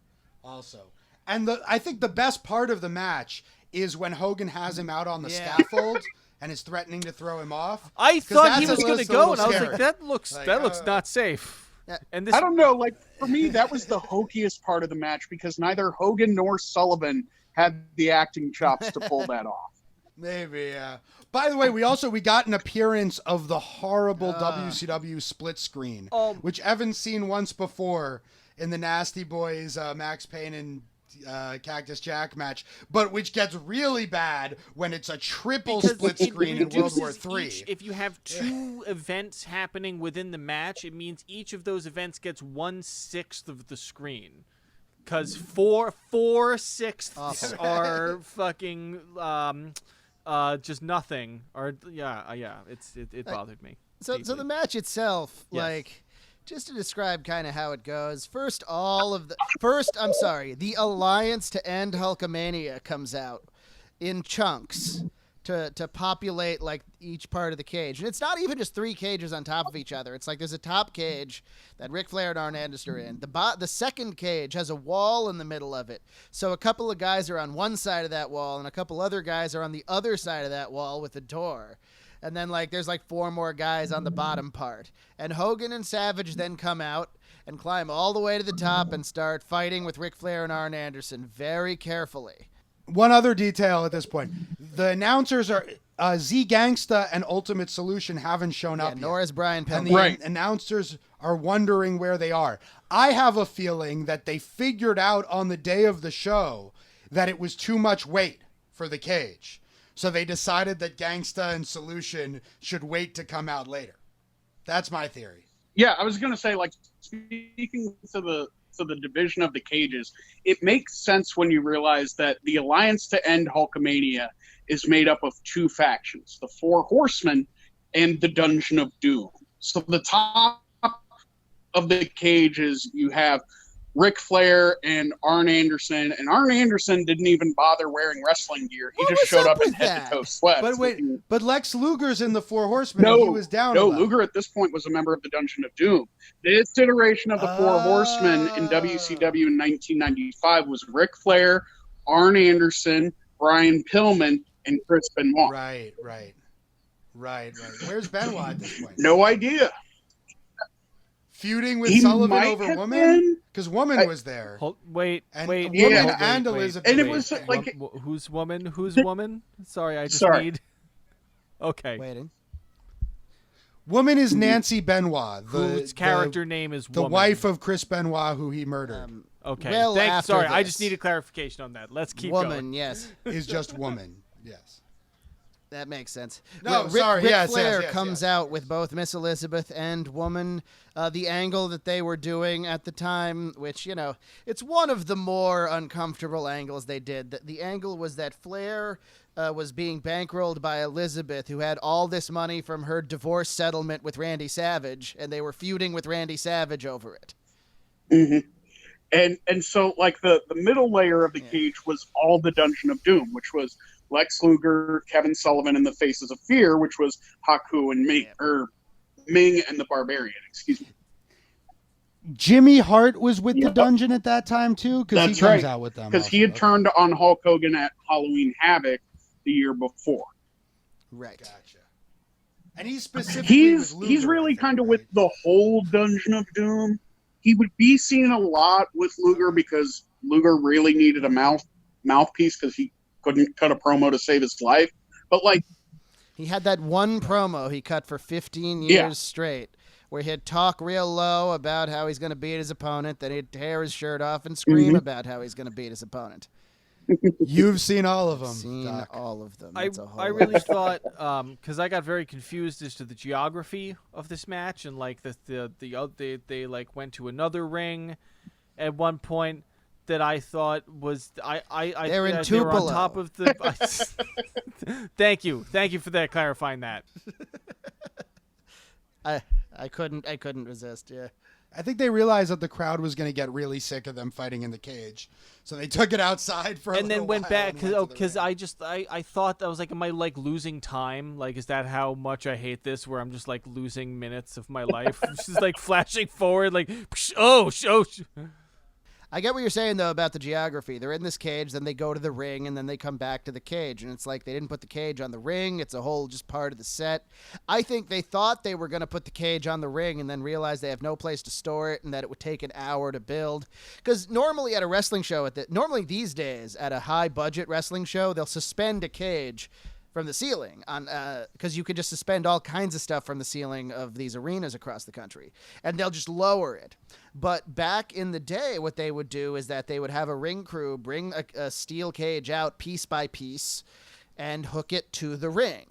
also. And I think the best part of the match is when Hogan has him out on the scaffold and is threatening to throw him off. I thought he was going to go, and I was like, that looks not safe. And I don't know. For me, that was the hokiest part of the match because neither Hogan nor Sullivan had the acting chops to pull that off. Maybe, yeah. By the way, we got an appearance of the horrible WCW split screen, which Evan's seen once before in the Nasty Boys, Max Payne and Cactus Jack match, but which gets really bad when it's a triple split screen in World War III. If you have two events happening within the match, it means each of those events gets 1/6 of the screen. Because 4/6 are fucking just nothing. Or it bothered me. So the match itself, Yes. Just to describe kind of how it goes. The Alliance to End Hulkamania comes out in chunks to populate each part of the cage. And it's not even just 3 cages on top of each other. It's like there's a top cage that Ric Flair and Arn Anderson are in. The second cage has a wall in the middle of it. So a couple of guys are on one side of that wall and a couple other guys are on the other side of that wall with a door. And then there's 4 more guys on the bottom part. And Hogan and Savage then come out and climb all the way to the top and start fighting with Ric Flair and Arn Anderson very carefully. One other detail at this point. The announcers are Z Gangsta and Ultimate Solution haven't shown up nor yet. has Brian And Pillman. the announcers are wondering where they are. I have a feeling that they figured out on the day of the show that it was too much weight for the cage. So they decided that Gangsta and Solution should wait to come out later. That's my theory. Yeah, I was going to say, speaking to the division of the cages, it makes sense when you realize that the Alliance to End Hulkamania is made up of 2 factions, the 4 Horsemen and the Dungeon of Doom. So the top of the cages, you have Ric Flair and Arn Anderson, and Arn Anderson didn't even bother wearing wrestling gear. He just showed up in head-to-toe sweats. But wait, but Lex Luger's in the 4 Horsemen, and he was down. No, Luger at this point was a member of the Dungeon of Doom. This iteration of the 4 Horsemen in WCW in 1995 was Ric Flair, Arn Anderson, Brian Pillman, and Chris Benoit. Right. Where's Benoit at this point? No idea. Feuding with He Sullivan might over have Woman? been. Because Woman was there. Wait. Woman Yeah. and Elizabeth. And it was Who's woman? Who's woman? Sorry, I just need... Okay. Waiting. Woman is Nancy Benoit. Whose character name is the Woman. wife of Chris Benoit, who he murdered. Okay. Well, after sorry, I this. just needed clarification on that. Let's keep Woman, going. yes. Is just Woman. Yes. That makes sense. No, sorry. Ric Flair comes out with both Miss Elizabeth and Woman. The angle that they were doing at the time, which, it's one of the more uncomfortable angles they did. The angle was that Flair was being bankrolled by Elizabeth, who had all this money from her divorce settlement with Randy Savage, and they were feuding with Randy Savage over it. Mm-hmm. And so, the middle layer of the cage was all the Dungeon of Doom, which was Lex Luger, Kevin Sullivan, and the Faces of Fear, which was Haku and Ming and the Barbarian, excuse me. Jimmy Hart was with the Dungeon at that time, too? Because he comes out with them. Because he had turned on Hulk Hogan at Halloween Havoc the year before. Right. Gotcha. And he's specifically with Luger, he's really kind of with the whole Dungeon of Doom. He would be seen a lot with Luger because Luger really needed a mouthpiece because he couldn't cut a promo to save his life. But he had that one promo he cut for 15 years straight where he'd talk real low about how he's going to beat his opponent, then he'd tear his shirt off and scream about how he's going to beat his opponent. You've seen all of them. Seen all of them. I really thought, because I got very confused as to the geography of this match, and they went to another ring at one point that I thought was they're in they were on Tupelo. top of the. Thank you for that clarifying that. I couldn't resist. Yeah. I think they realized that the crowd was going to get really sick of them fighting in the cage, so they took it outside for a and little then went while back and went to the because ring. I thought I was am I losing time? Is that how much I hate this? Where I'm just losing minutes of my life, just flashing forward, oh. I get what you're saying, though, about the geography. They're in this cage, then they go to the ring, and then they come back to the cage. And it's they didn't put the cage on the ring. It's a whole just part of the set. I think they thought they were going to put the cage on the ring and then realized they have no place to store it and that it would take an hour to build. Because normally at a wrestling show, normally these days, at a high-budget wrestling show, they'll suspend a cage from the ceiling on because you could just suspend all kinds of stuff from the ceiling of these arenas across the country, and they'll just lower it. But back in the day, what they would do is that they would have a ring crew bring a steel cage out piece by piece and hook it to the ring.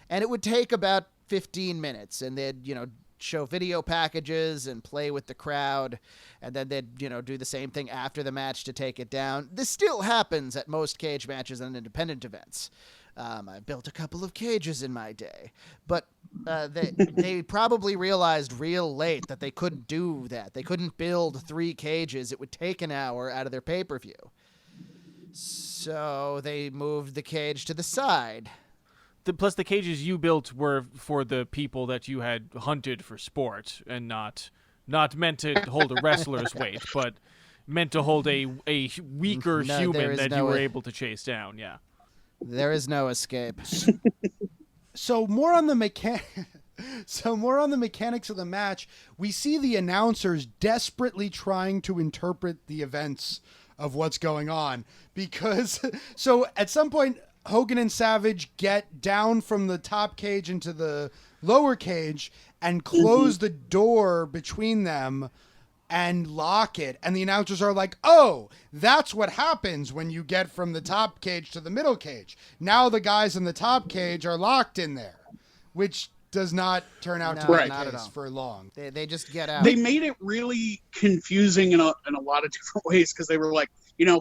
And it would take about 15 minutes, and they'd, show video packages and play with the crowd, and then they'd, do the same thing after the match to take it down. This still happens at most cage matches and independent events. I built a couple of cages in my day, but they probably realized real late that they couldn't do that. They couldn't build 3 cages. It would take an hour out of their pay-per-view. So they moved the cage to the side. Plus, the cages you built were for the people that you had hunted for sport, and not meant to hold a wrestler's weight, but meant to hold a weaker human that you were able to chase down. Yeah, there is no escape. So more on the mechanics of the match. We see the announcers desperately trying to interpret the events of what's going on, because so at some point Hogan and Savage get down from the top cage into the lower cage and close the door between them and lock it. And the announcers are like, oh, that's what happens when you get from the top cage to the middle cage. Now the guys in the top cage are locked in there, which does not turn out to be the case for long. They just get out. They made it really confusing in a lot of different ways, because they were like,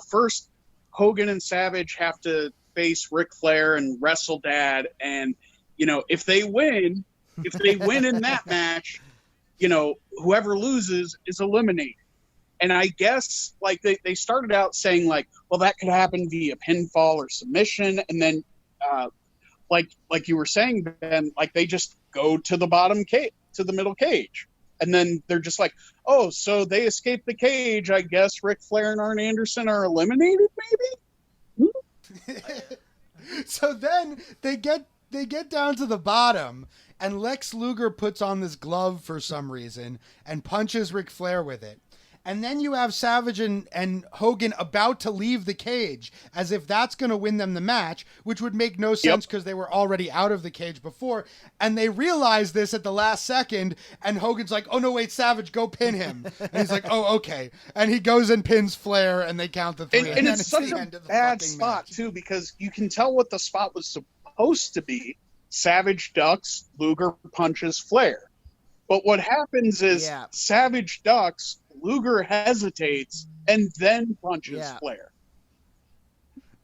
first Hogan and Savage have to face Ric Flair and wrestle Dad, and if they win in that match, whoever loses is eliminated. And I guess like they started out saying like, well, that could happen via pinfall or submission, and then like you were saying, Ben, like they just go to the bottom cage, to the middle cage, and then they're just like, oh, so they escaped the cage. I guess Ric Flair and Arn Anderson are eliminated, maybe. So then they get down to the bottom, and Lex Luger puts on this glove for some reason and punches Ric Flair with it. And then you have Savage and Hogan about to leave the cage, as if that's going to win them the match, which would make no sense because they were already out of the cage before. And they realize this at the last second, and Hogan's like, oh, no, wait, Savage, go pin him. And he's like, oh, okay. And he goes and pins Flair, and they count the 3. And it's such a bad spot, too, because you can tell what the spot was supposed to be. Savage ducks, Luger punches Flair. But what happens is Savage ducks, Luger hesitates, and then punches Flair.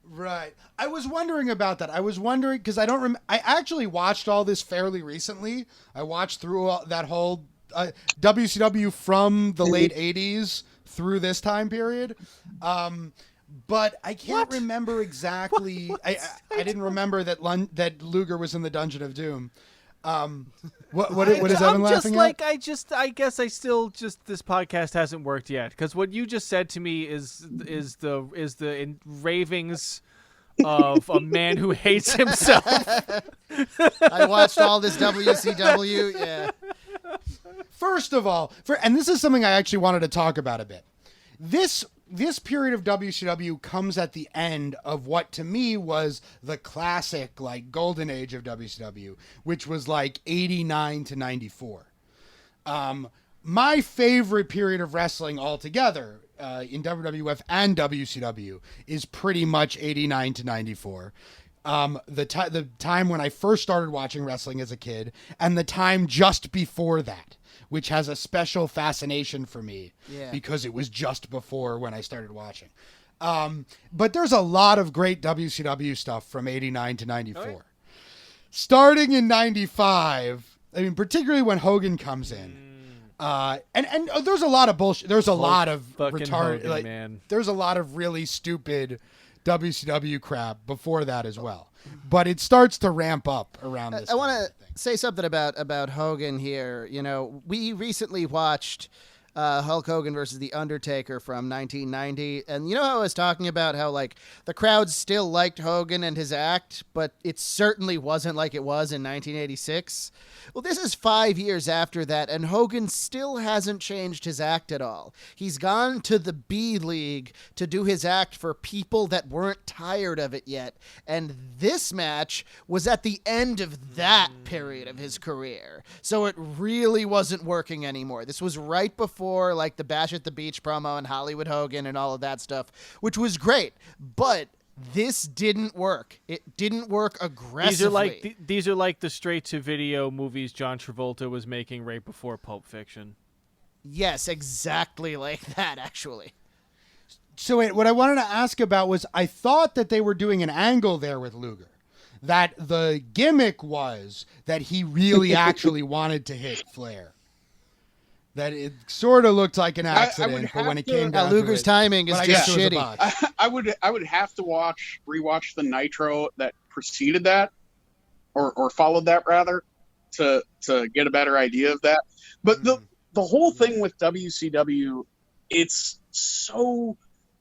Right. I was wondering about that. I was wondering, because I don't remember. I actually watched all this fairly recently. I watched through that whole WCW from the late 80s through this time period. But I can't remember exactly. I didn't remember that Luger was in the Dungeon of Doom. What is Evan laughing at? I guess I still this podcast hasn't worked yet, because what you just said to me is the ravings of a man who hates himself. I watched all this WCW. Yeah. First of all, and this is something I actually wanted to talk about a bit. This period of WCW comes at the end of what to me was the classic, like, golden age of WCW, which was like 89 to 94. My favorite period of wrestling altogether in WWF and WCW is pretty much 89 to 94. The time when I first started watching wrestling as a kid, and the time just before that, which has a special fascination for me because it was just before when I started watching. But there's a lot of great WCW stuff from 89 to 94. Oh, yeah. Starting in 95, I mean, particularly when Hogan comes in. And there's a lot of bullshit. There's a lot of retarded, like, man. There's a lot of really stupid WCW crap before that as well. But it starts to ramp up around this time. I want to say something about Hogan here. We recently watched Hulk Hogan versus The Undertaker from 1990. And you know how I was talking about how, like, the crowd still liked Hogan and his act, but it certainly wasn't like it was in 1986? Well, this is 5 years after that, and Hogan still hasn't changed his act at all. He's gone to the B League to do his act for people that weren't tired of it yet. And this match was at the end of that period of his career. So it really wasn't working anymore. This was right before, like, the Bash at the Beach promo and Hollywood Hogan and all of that stuff, which was great. But this didn't work. It didn't work aggressively. These are like the straight-to-video movies John Travolta was making right before Pulp Fiction. Yes, exactly like that, actually. So what I wanted to ask about was, I thought that they were doing an angle there with Luger. That the gimmick was that he really actually wanted to hit Flair. That it sort of looked like an accident, but when it came down Luger's to it, timing is just shitty. I would have to rewatch the Nitro that preceded that, or followed that rather, to get a better idea of that. But the whole thing with WCW, it's so,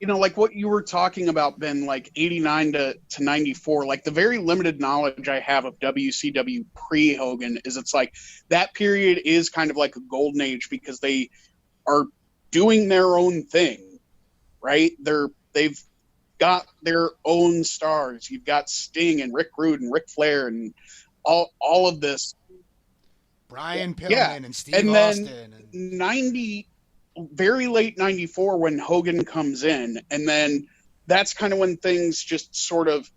like what you were talking about, Ben, like 89 to 94, like the very limited knowledge I have of WCW pre-Hogan is it's like that period is kind of like a golden age because they are doing their own thing, right? They've got their own stars. You've got Sting and Rick Rude and Ric Flair and all of this. Brian Pillman and Steve Austin. And very late 94 when Hogan comes in, and then that's kind of when things just sort of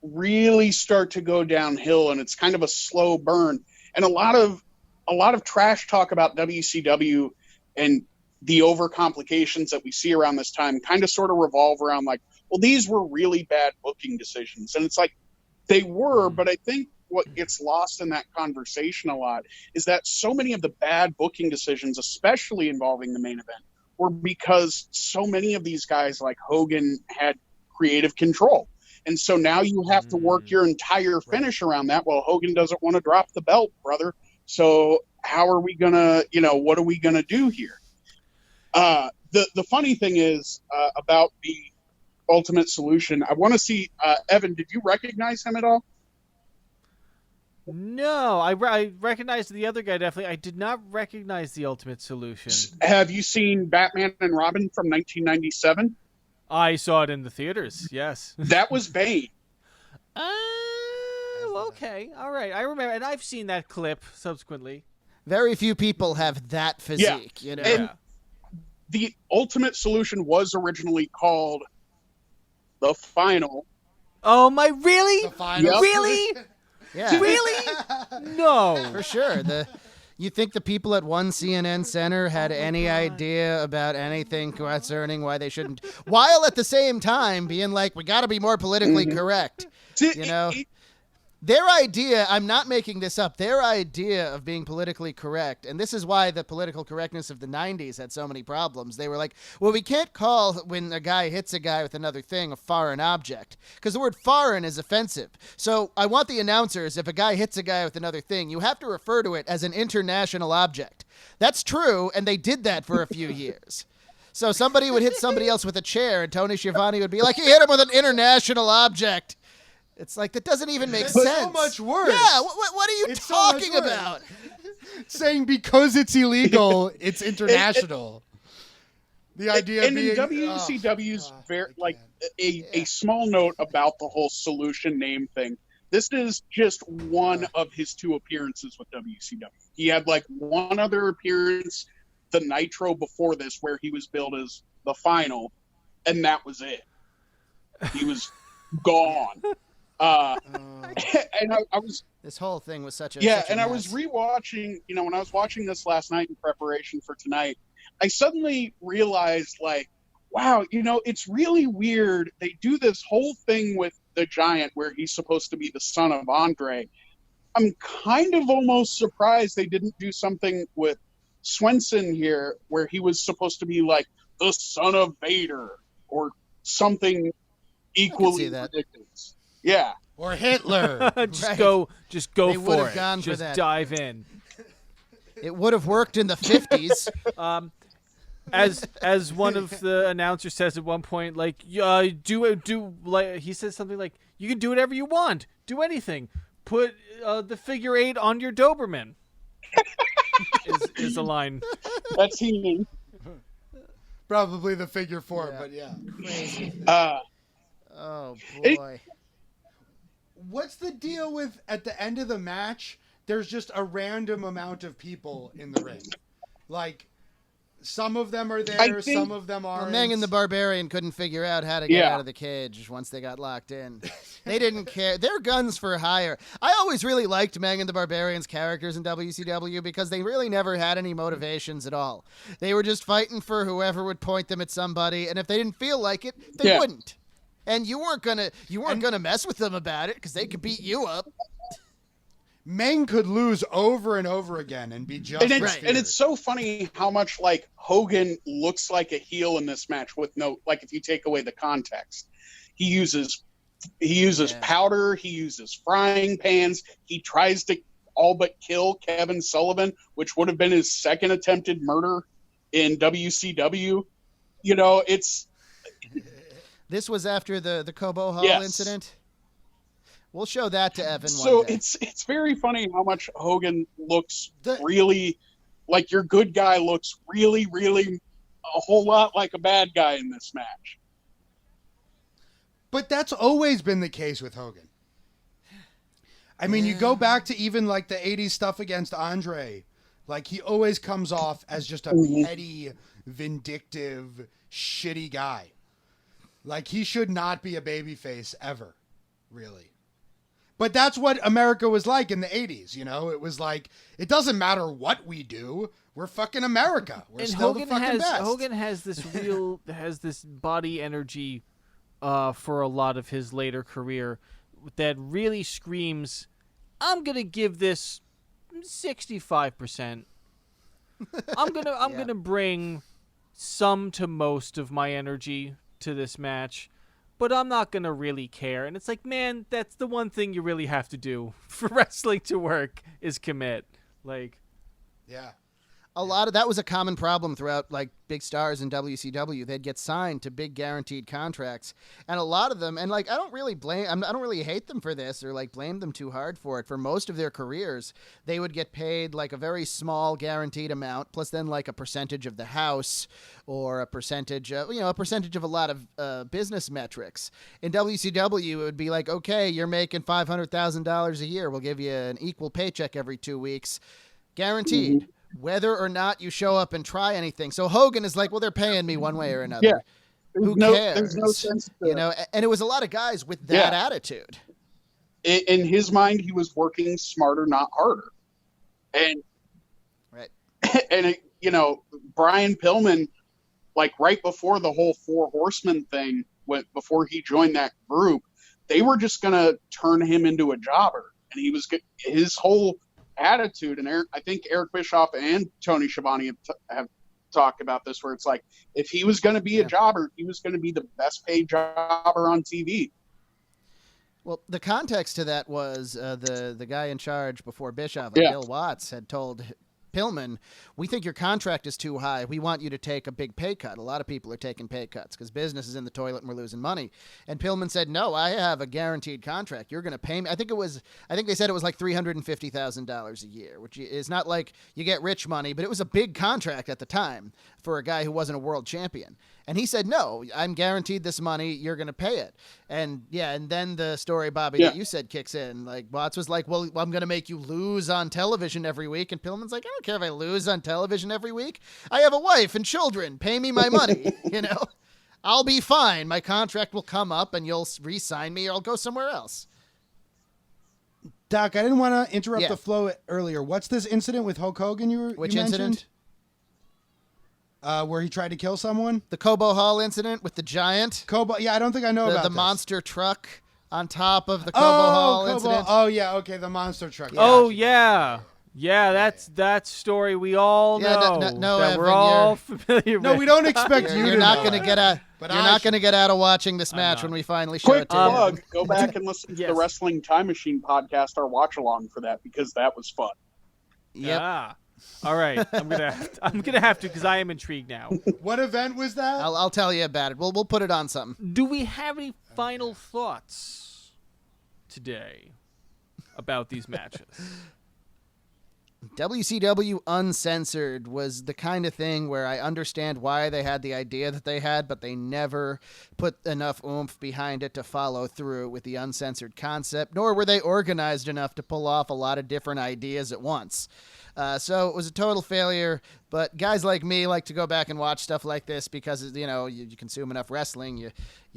really start to go downhill, and it's kind of a slow burn. And a lot of trash talk about WCW and the overcomplications that we see around this time kind of sort of revolve around like, well, these were really bad booking decisions. And it's like they were, but I think what gets lost in that conversation a lot is that so many of the bad booking decisions, especially involving the main event, were because so many of these guys like Hogan had creative control. And so now you have to work your entire finish around that. Well, Hogan doesn't want to drop the belt, brother. So how are we going to, what are we going to do here? The funny thing is about the Ultimate Solution, I want to see, Evan, did you recognize him at all? No, I recognized the other guy, definitely. I did not recognize the Ultimate Solution. Have you seen Batman and Robin from 1997? I saw it in the theaters, yes. That was Bane. Okay, all right. I remember, and I've seen that clip subsequently. Very few people have that physique, And the Ultimate Solution was originally called The Final. Oh, my, really? The Final. Yep. Really? Yeah. Really? No. For sure. You think the people at one CNN center had any idea about anything concerning why they shouldn't, while at the same time being like, we got to be more politically correct. Their idea, I'm not making this up, their idea of being politically correct, and this is why the political correctness of the 90s had so many problems. They were like, well, we can't call when a guy hits a guy with another thing a foreign object, because the word foreign is offensive. So I want the announcers, if a guy hits a guy with another thing, you have to refer to it as an international object. That's true, and they did that for a few years. So somebody would hit somebody else with a chair, and Tony Schiavone would be like, he hit him with an international object. It's like, that doesn't even make sense. So much worse. Yeah, what are you talking about? Saying because it's illegal, it's international. The idea and being... in WCW's a small note about the whole solution name thing. This is just one of his two appearances with WCW. He had like one other appearance, the Nitro before this, where he was billed as the Final, and that was it. He was gone. And I was, this whole thing was such a and I was rewatching, when I was watching this last night in preparation for tonight, I suddenly realized, like, wow, it's really weird. They do this whole thing with the Giant where he's supposed to be the son of Andre. I'm kind of almost surprised they didn't do something with Swenson here where he was supposed to be like the son of Vader or something equally ridiculous. Yeah. Or Hitler. Just go They for would've it. gone for Just that. dive in. It would have worked in the 50s. as one of the announcers says at one point, like, do like he says something like, you can do whatever you want, do anything, put the figure 8 on your Doberman. is a line. That's he. Probably the figure 4, but yeah. Crazy. Oh boy. What's the deal with at the end of the match? There's just a random amount of people in the ring. Like, some of them are there, some of them aren't. Well, Megan the Barbarian couldn't figure out how to get out of the cage once they got locked in. They didn't care. They're guns for hire. I always really liked Megan the Barbarian's characters in WCW because they really never had any motivations at all. They were just fighting for whoever would point them at somebody, and if they didn't feel like it, they wouldn't. And you weren't gonna mess with them about it because they could beat you up. Meng could lose over and over again and be just right. And it's so funny how much like Hogan looks like a heel in this match with no, like, if you take away the context. He uses powder, he uses frying pans, he tries to all but kill Kevin Sullivan, which would have been his second attempted murder in WCW. You know, it's this was after the Cobo Hall incident. We'll show that to Evan so one day. It's very funny how much Hogan looks really like your good guy looks really, really a whole lot like a bad guy in this match. But that's always been the case with Hogan. I mean, you go back to even like the 80s stuff against Andre. Like, he always comes off as just a petty, vindictive, shitty guy. Like, he should not be a babyface ever, really. But that's what America was like in the 80s, you know? It was like, it doesn't matter what we do. We're fucking America. We're still the fucking best. Hogan has this body energy for a lot of his later career that really screams, I'm going to give this 65%. I'm going to bring some to most of my energy to this match. But I'm not going to really care. And it's like, man, that's the one thing you really have to do for wrestling to work is commit. Like, yeah. A lot of that was a common problem throughout, like, big stars in WCW. They'd get signed to big guaranteed contracts, and a lot of them, and like, I don't really hate them for this or like blame them too hard for it. For most of their careers, they would get paid like a very small guaranteed amount, plus then like a percentage of the house or a percentage of a lot of business metrics. In WCW, it would be like, okay, you're making $500,000 a year. We'll give you an equal paycheck every 2 weeks, guaranteed. Mm-hmm. Whether or not you show up and try anything. So Hogan is like, well, they're paying me one way or another. Yeah. Who cares? There's no sense to, you know, and it was a lot of guys with that attitude. In his mind, he was working smarter, not harder. And right. And you know, Brian Pillman, like right before the whole Four Horsemen thing, before he joined that group, they were just gonna turn him into a jobber, and he was his whole attitude, and I think Eric Bischoff and Tony Schiavone have talked about this, where it's like, if he was going to be a jobber, he was going to be the best paid jobber on TV. Well, the context to that was the guy in charge before Bischoff, Bill Watts, had told Pillman, we think your contract is too high. We want you to take a big pay cut. A lot of people are taking pay cuts because business is in the toilet and we're losing money. And Pillman said, no, I have a guaranteed contract. You're going to pay me. I think they said it was like $350,000 a year, which is not like you get rich money, but it was a big contract at the time for a guy who wasn't a world champion. And he said, no, I'm guaranteed this money. You're going to pay it. And and then the story, Bobby, that you said kicks in. Like, Watts was like, well, I'm going to make you lose on television every week. And Pillman's like, I don't care if I lose on television every week. I have a wife and children. Pay me my money. You know, I'll be fine. My contract will come up and you'll re-sign me or I'll go somewhere else. Doc, I didn't want to interrupt the flow earlier. What's this incident with Hulk Hogan you mentioned? Incident? Where he tried to kill someone? The Cobo Hall incident with the giant. Yeah, I don't think I know about the this. monster truck on top of the Cobo Hall incident. Oh, yeah, okay, the monster truck. Yeah, oh, yeah. Yeah, that's that story we all know. No, that Evan, we're all familiar with. No, we don't expect you to You're not know. going to get out. You're not going to get out of watching this match when we finally show it to you. Plug. Go back and listen to the Wrestling Time Machine podcast, our watch along for that, because that was fun. Yep. All right, I'm gonna have to because I am intrigued now. What event was that? I'll tell you about it. We'll put it on something. Do we have any final thoughts today about these matches? WCW Uncensored was the kind of thing where I understand why they had the idea that they had, but they never put enough oomph behind it to follow through with the uncensored concept, nor were they organized enough to pull off a lot of different ideas at once. So it was a total failure, but guys like me like to go back and watch stuff like this because, you know, you consume enough wrestling, you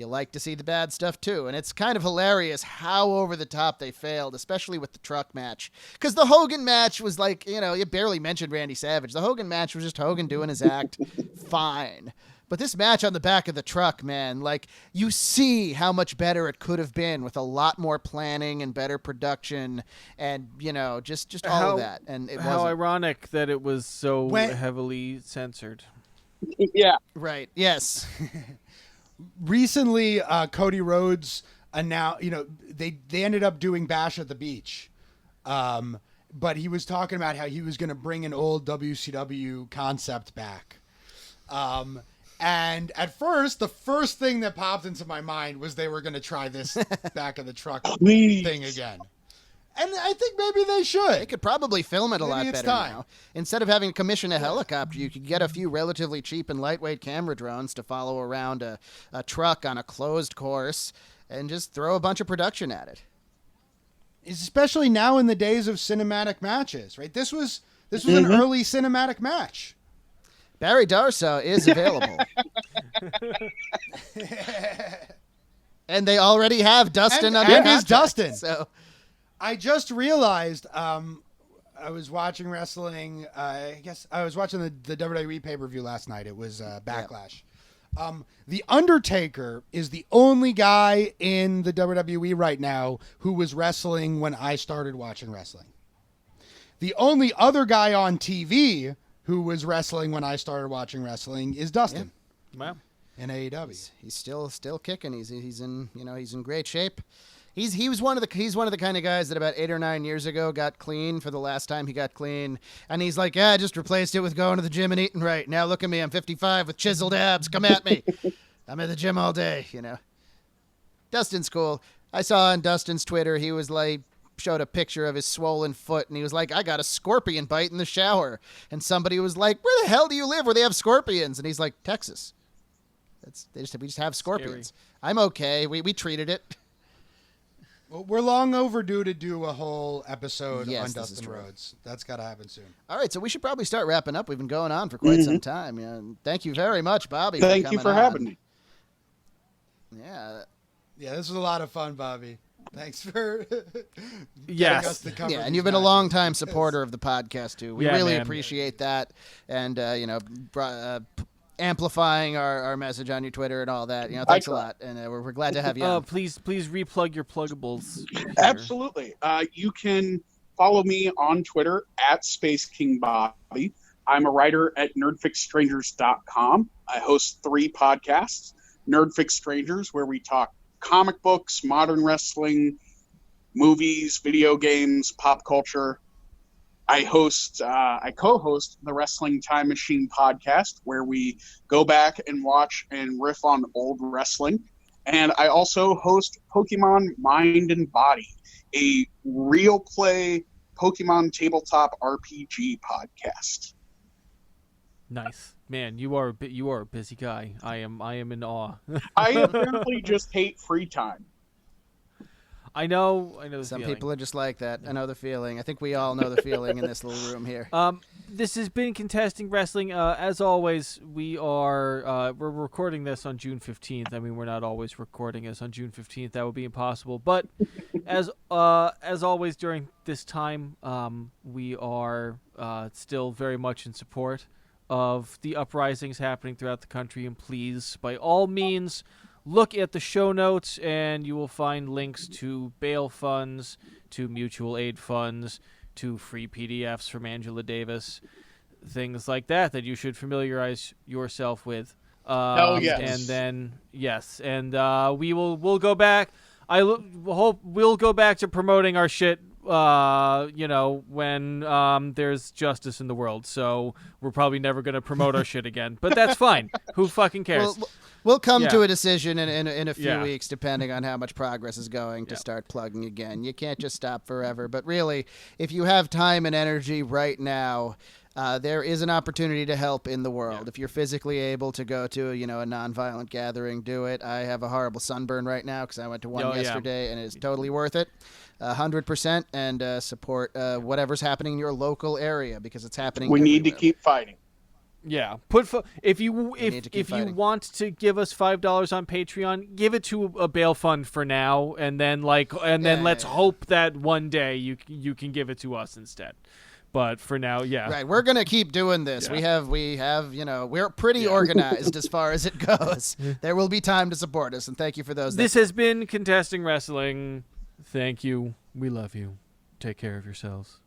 like to see the bad stuff too. And it's kind of hilarious how over the top they failed, especially with the truck match. Because the Hogan match was like, you know, you barely mentioned Randy Savage. The Hogan match was just Hogan doing his act fine. But this match on the back of the truck, man, like, you see how much better it could have been with a lot more planning and better production and, you know, just all of that. And it how wasn't. ironic that it was so heavily censored. Yeah. Right. Yes. Recently, Cody Rhodes announced, you know, they ended up doing Bash at the Beach. But he was talking about how he was going to bring an old WCW concept back. And at first, the first thing that popped into my mind was they were going to try this back of the truck thing again. And I think maybe they should. They could probably film it a lot Maybe it's better time. now. Instead of having to commission a helicopter, you could get a few relatively cheap and lightweight camera drones to follow around a truck on a closed course and just throw a bunch of production at it. Especially now in the days of cinematic matches, right? This was an early cinematic match. Barry Darsow is available. And they already have Dustin on and the is Dustin. So I just realized I was watching wrestling. I guess I was watching the WWE pay-per-view last night. It was Backlash. Yep. The Undertaker is the only guy in the WWE right now who was wrestling when I started watching wrestling. The only other guy on TV who was wrestling when I started watching wrestling is Dustin. Wow. In AEW. He's still kicking. He's in great shape. He's one of the kind of guys that about 8 or 9 years ago got clean for the last time he got clean, and he's like, I just replaced it with going to the gym and eating right. Now look at me, I'm 55 with chiseled abs. Come at me. I'm at the gym all day, you know. Dustin's cool. I saw on Dustin's Twitter he was like showed a picture of his swollen foot, and he was like, I got a scorpion bite in the shower, and somebody was like, where the hell do you live where they have scorpions? And he's like, Texas. We just have scorpions. Scary. I'm okay. We treated it. Well, we're long overdue to do a whole episode Yes, on this is Dustin true. Rhodes. That's got to happen soon. All right, so we should probably start wrapping up. We've been going on for quite some time. And thank you very much, Bobby. Thank you for having me. Yeah. Yeah, this was a lot of fun, Bobby. Thanks for Yes. getting us to cover Yeah, and these you've been a matches. long-time supporter of the podcast, too. We Yeah, really man. appreciate that. And, amplifying our message on your Twitter and all that. You know, thanks a lot. And we're glad to have you on. Please replug your pluggables. here. Absolutely. You can follow me on Twitter at Space King Bobby. I'm a writer at nerdfixstrangers.com. I host 3 podcasts. Nerdfix Strangers, where we talk comic books, modern wrestling, movies, video games, pop culture. I co-host the Wrestling Time Machine podcast, where we go back and watch and riff on old wrestling. And I also host Pokemon Mind and Body, a real play Pokemon tabletop RPG podcast. Nice, man. You are a busy guy. I am in awe. I apparently just hate free time. I know. The Some feeling. people are just like that. I know the feeling. I think we all know the feeling in this little room here. This has been Contesting Wrestling. As always, we're recording this on June 15th. I mean, we're not always recording this on June 15th. That would be impossible. But as always during this time, we are still very much in support of the uprisings happening throughout the country. And please, by all means, look at the show notes, and you will find links to bail funds, to mutual aid funds, to free PDFs from Angela Davis, things like that you should familiarize yourself with. Hell yes. And then we'll go back. I hope we'll go back to promoting our shit when there's justice in the world. So we're probably never going to promote our shit again. But that's fine. Who fucking cares? We'll come Yeah. to a decision in a few Yeah. weeks, depending on how much progress is going to start plugging again. You can't just stop forever. But really, if you have time and energy right now, there is an opportunity to help in the world. If you're physically able to go to a nonviolent gathering, do it. I have a horrible sunburn right now because I went to one yesterday, and it is totally worth it. 100%, and support whatever's happening in your local area because it's happening We need to everywhere. keep fighting. Yeah, if you want to give us $5 on Patreon, give it to a bail fund for now, and then let's hope that one day you can give it to us instead. But for now, Right, we're gonna keep doing this. Yeah. We have we're pretty organized as far as it goes. There will be time to support us, and thank you for those. This has been Contesting Wrestling. Thank you. We love you. Take care of yourselves.